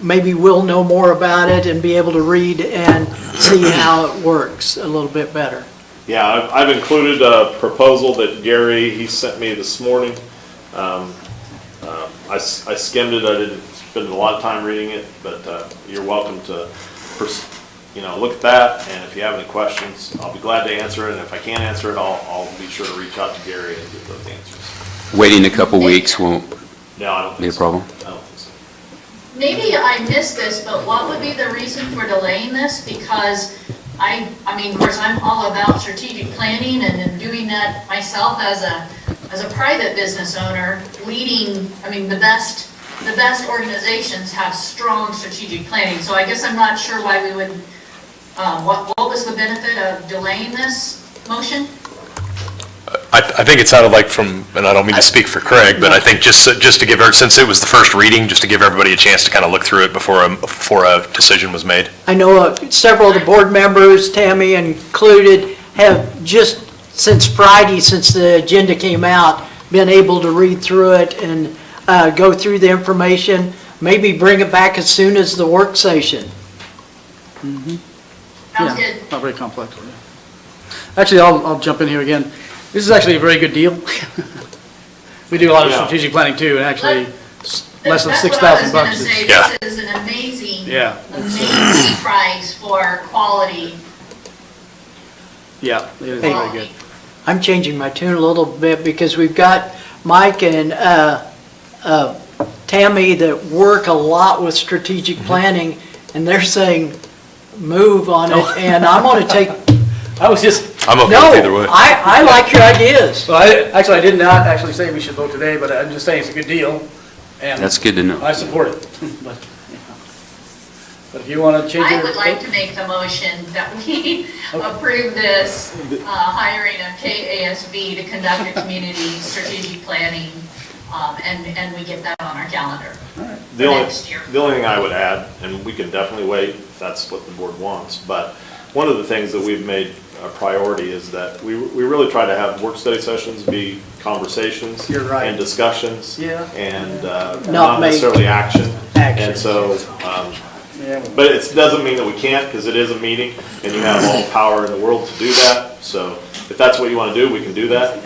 Speaker 2: maybe we'll know more about it and be able to read and see how it works a little bit better.
Speaker 6: Yeah, I've included a proposal that Gary, he sent me this morning. I skimmed it. I didn't spend a lot of time reading it, but you're welcome to look at that, and if you have any questions, I'll be glad to answer it, and if I can't answer it, I'll be sure to reach out to Gary and get those answers.
Speaker 1: Waiting a couple weeks won't
Speaker 6: No, I don't
Speaker 1: be a
Speaker 6: think so.
Speaker 1: problem?
Speaker 6: I don't think so.
Speaker 3: Maybe I missed this, but what would be the reason for delaying this? Because I mean, of course, I'm all about strategic planning and doing that myself as a private business owner, leading, I mean, the best organizations have strong strategic planning. So I guess I'm not sure why we would, what was the benefit of delaying this motion?
Speaker 4: I think it sounded like and I don't mean to speak for Craig, but I think just to give, since it was the first reading, just to give everybody a chance to kind of look through it before a decision was made.
Speaker 2: I know several of the board members, Tammy included, have just since Friday, since the agenda came out, been able to read through it and go through the information, maybe bring it back as soon as the work session.
Speaker 3: Sounds good.
Speaker 5: Not very complex. Actually, I'll jump in here again. This is actually a very good deal. We do a lot of strategic planning too, and actually less than $6,000 bucks.
Speaker 3: That's what I was going to say.
Speaker 4: Yeah.
Speaker 3: This is an amazing,
Speaker 5: Yeah.
Speaker 3: amazing price for quality.
Speaker 5: Yeah, it is very good.
Speaker 2: I'm changing my tune a little bit because we've got Mike and Tammy that work a lot with strategic planning, and they're saying, move on it, and I'm going to take.
Speaker 5: I was just.
Speaker 4: I'm okay with either way.
Speaker 2: I like your ideas.
Speaker 5: Well, I did not actually say we should vote today, but I'm just saying it's a good deal, and.
Speaker 1: That's good to know.
Speaker 5: I support it. But if you want to change your.
Speaker 3: I would like to make the motion that we approve this hiring of KASB to conduct a community strategic planning, and we get that on our calendar
Speaker 6: The
Speaker 3: next year.
Speaker 6: only thing I would add, and we can definitely wait if that's what the board wants, but one of the things that we've made a priority is that we really try to have work study sessions be conversations.
Speaker 2: You're right.
Speaker 6: And discussions.
Speaker 2: Yeah.
Speaker 6: And
Speaker 2: Not
Speaker 6: not
Speaker 2: make
Speaker 6: necessarily action.
Speaker 2: action.
Speaker 6: And so, but it doesn't mean that we can't, because it is a meeting, and you have all the power in the world to do that. So if that's what you want to do, we can do that.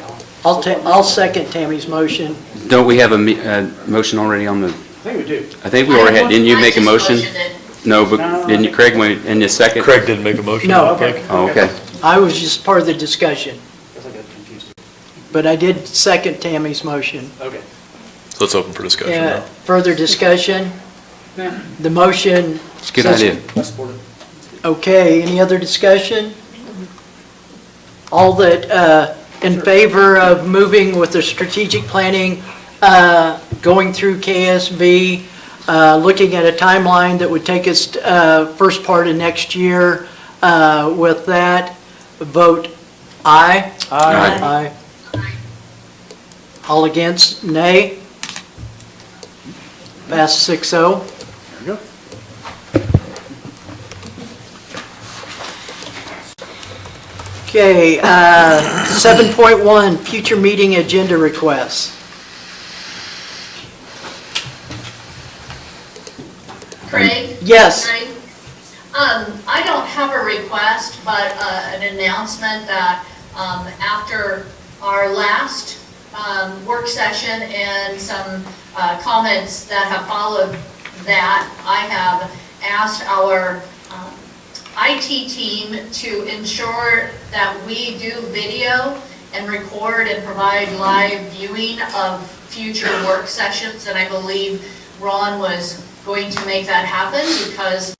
Speaker 2: I'll second Tammy's motion.
Speaker 1: Don't we have a motion already on the,
Speaker 5: I think we do.
Speaker 1: I think we already had, didn't you
Speaker 3: I
Speaker 1: make a
Speaker 3: just
Speaker 1: motion?
Speaker 3: motioned it.
Speaker 1: No, but didn't you, Craig, in your second?
Speaker 4: Craig didn't make a motion.
Speaker 2: No.
Speaker 5: Okay.
Speaker 1: Oh, okay.
Speaker 2: I was just part of the discussion,
Speaker 5: Guess I got confused.
Speaker 2: but I did second Tammy's motion.
Speaker 5: Okay.
Speaker 4: So let's open for discussion
Speaker 2: Yeah,
Speaker 4: now.
Speaker 2: further discussion? The motion.
Speaker 1: It's a good
Speaker 2: says-
Speaker 1: idea.
Speaker 5: I support it.
Speaker 2: Okay, any other discussion? All that in favor of moving with the strategic planning, going through KSB, looking at a timeline that would take us first part of next year, with that, vote aye.
Speaker 1: Aye.
Speaker 2: Aye. All against, nay. Pass 6-0.
Speaker 5: There we go.
Speaker 2: Okay, 7.1, future meeting agenda requests.
Speaker 3: Craig?
Speaker 2: Yes.
Speaker 3: Craig? I don't have a request, but an announcement that after our last work session and some comments that have followed that, I have asked our IT team to ensure that we do video and record and provide live viewing of future work sessions, and I believe Ron was going to make that happen because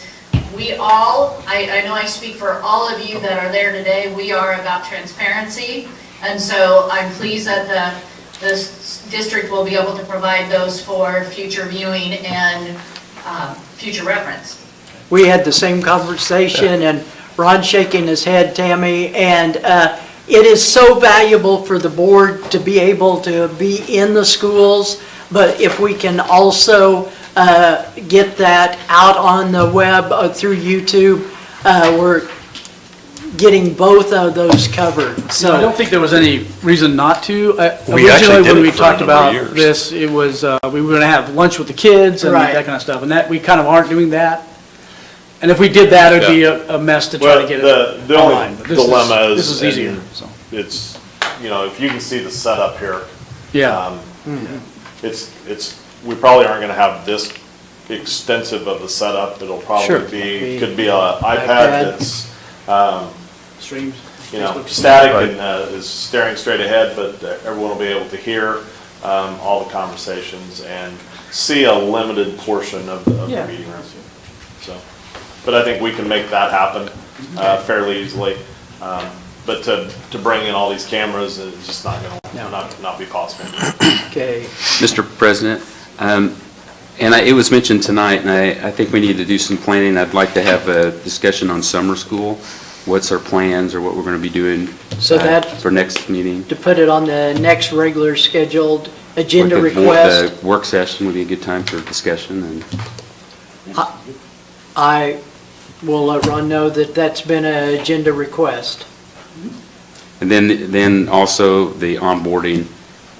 Speaker 3: we all, I know I speak for all of you that are there today, we are about transparency, and so I'm pleased that the district will be able to provide those for future viewing and future reference.
Speaker 2: We had the same conversation, and Ron shaking his head, Tammy, and it is so valuable for the board to be able to be in the schools, but if we can also get that out on the web through YouTube, we're getting both of those covered.
Speaker 5: So I don't think there was any reason not to.
Speaker 4: We actually
Speaker 5: Originally,
Speaker 4: did
Speaker 5: when
Speaker 4: it
Speaker 5: we
Speaker 4: for a
Speaker 5: talked
Speaker 4: number of
Speaker 5: about
Speaker 4: years.
Speaker 5: this, it was, we were gonna have lunch with the kids and
Speaker 2: Right.
Speaker 5: that kind of stuff, and that, we kind of aren't doing that. And if we did that, it'd be a mess to try to get it
Speaker 6: The
Speaker 5: online.
Speaker 6: only
Speaker 5: But this
Speaker 6: dilemma is.
Speaker 5: This is easier,
Speaker 6: and
Speaker 5: so,
Speaker 6: It's, if you can see the setup here.
Speaker 5: yeah.
Speaker 6: We probably aren't gonna have this extensive of a setup. It'll
Speaker 2: Sure.
Speaker 6: probably could be an
Speaker 2: iPad.
Speaker 6: iPad that's,
Speaker 5: Streams.
Speaker 6: static and is staring straight ahead, but everyone will be able to hear all the conversations and see a limited portion of the
Speaker 5: Yeah.
Speaker 6: meeting room. So, but I think we can make that happen fairly easily. But to bring in all these cameras is just not gonna, not be possible.
Speaker 2: Okay.
Speaker 1: Mr. President, it was mentioned tonight, and I think we need to do some planning. I'd like to have a discussion on summer school. What's our plans or what we're going to be doing
Speaker 2: So that-
Speaker 1: for next meeting?
Speaker 2: To put it on the next regular scheduled agenda
Speaker 1: Like
Speaker 2: request,
Speaker 1: the work session would be a good time for discussion, and
Speaker 2: I will let Ron know that that's been an agenda request.
Speaker 1: then also the onboarding,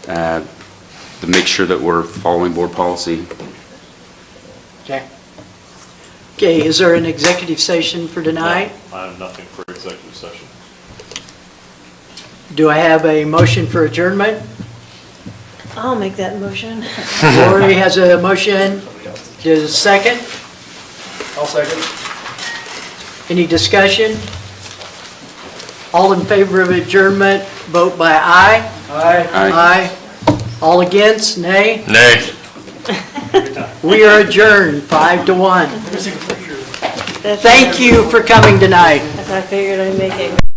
Speaker 1: to make sure that we're following board policy.
Speaker 2: Okay. Okay, is there an executive session for tonight?
Speaker 6: I have nothing for executive session.
Speaker 2: Do I have a motion for adjournment?
Speaker 7: I'll make that motion.
Speaker 2: Lori has a motion. Does a second?
Speaker 5: I'll second.
Speaker 2: Any discussion? All in favor of adjournment, vote by aye.
Speaker 5: Aye.
Speaker 1: Aye.
Speaker 2: All against, nay?
Speaker 4: Nay.
Speaker 2: We are adjourned, 5-1. Thank you for coming tonight.
Speaker 7: I figured I'd make it.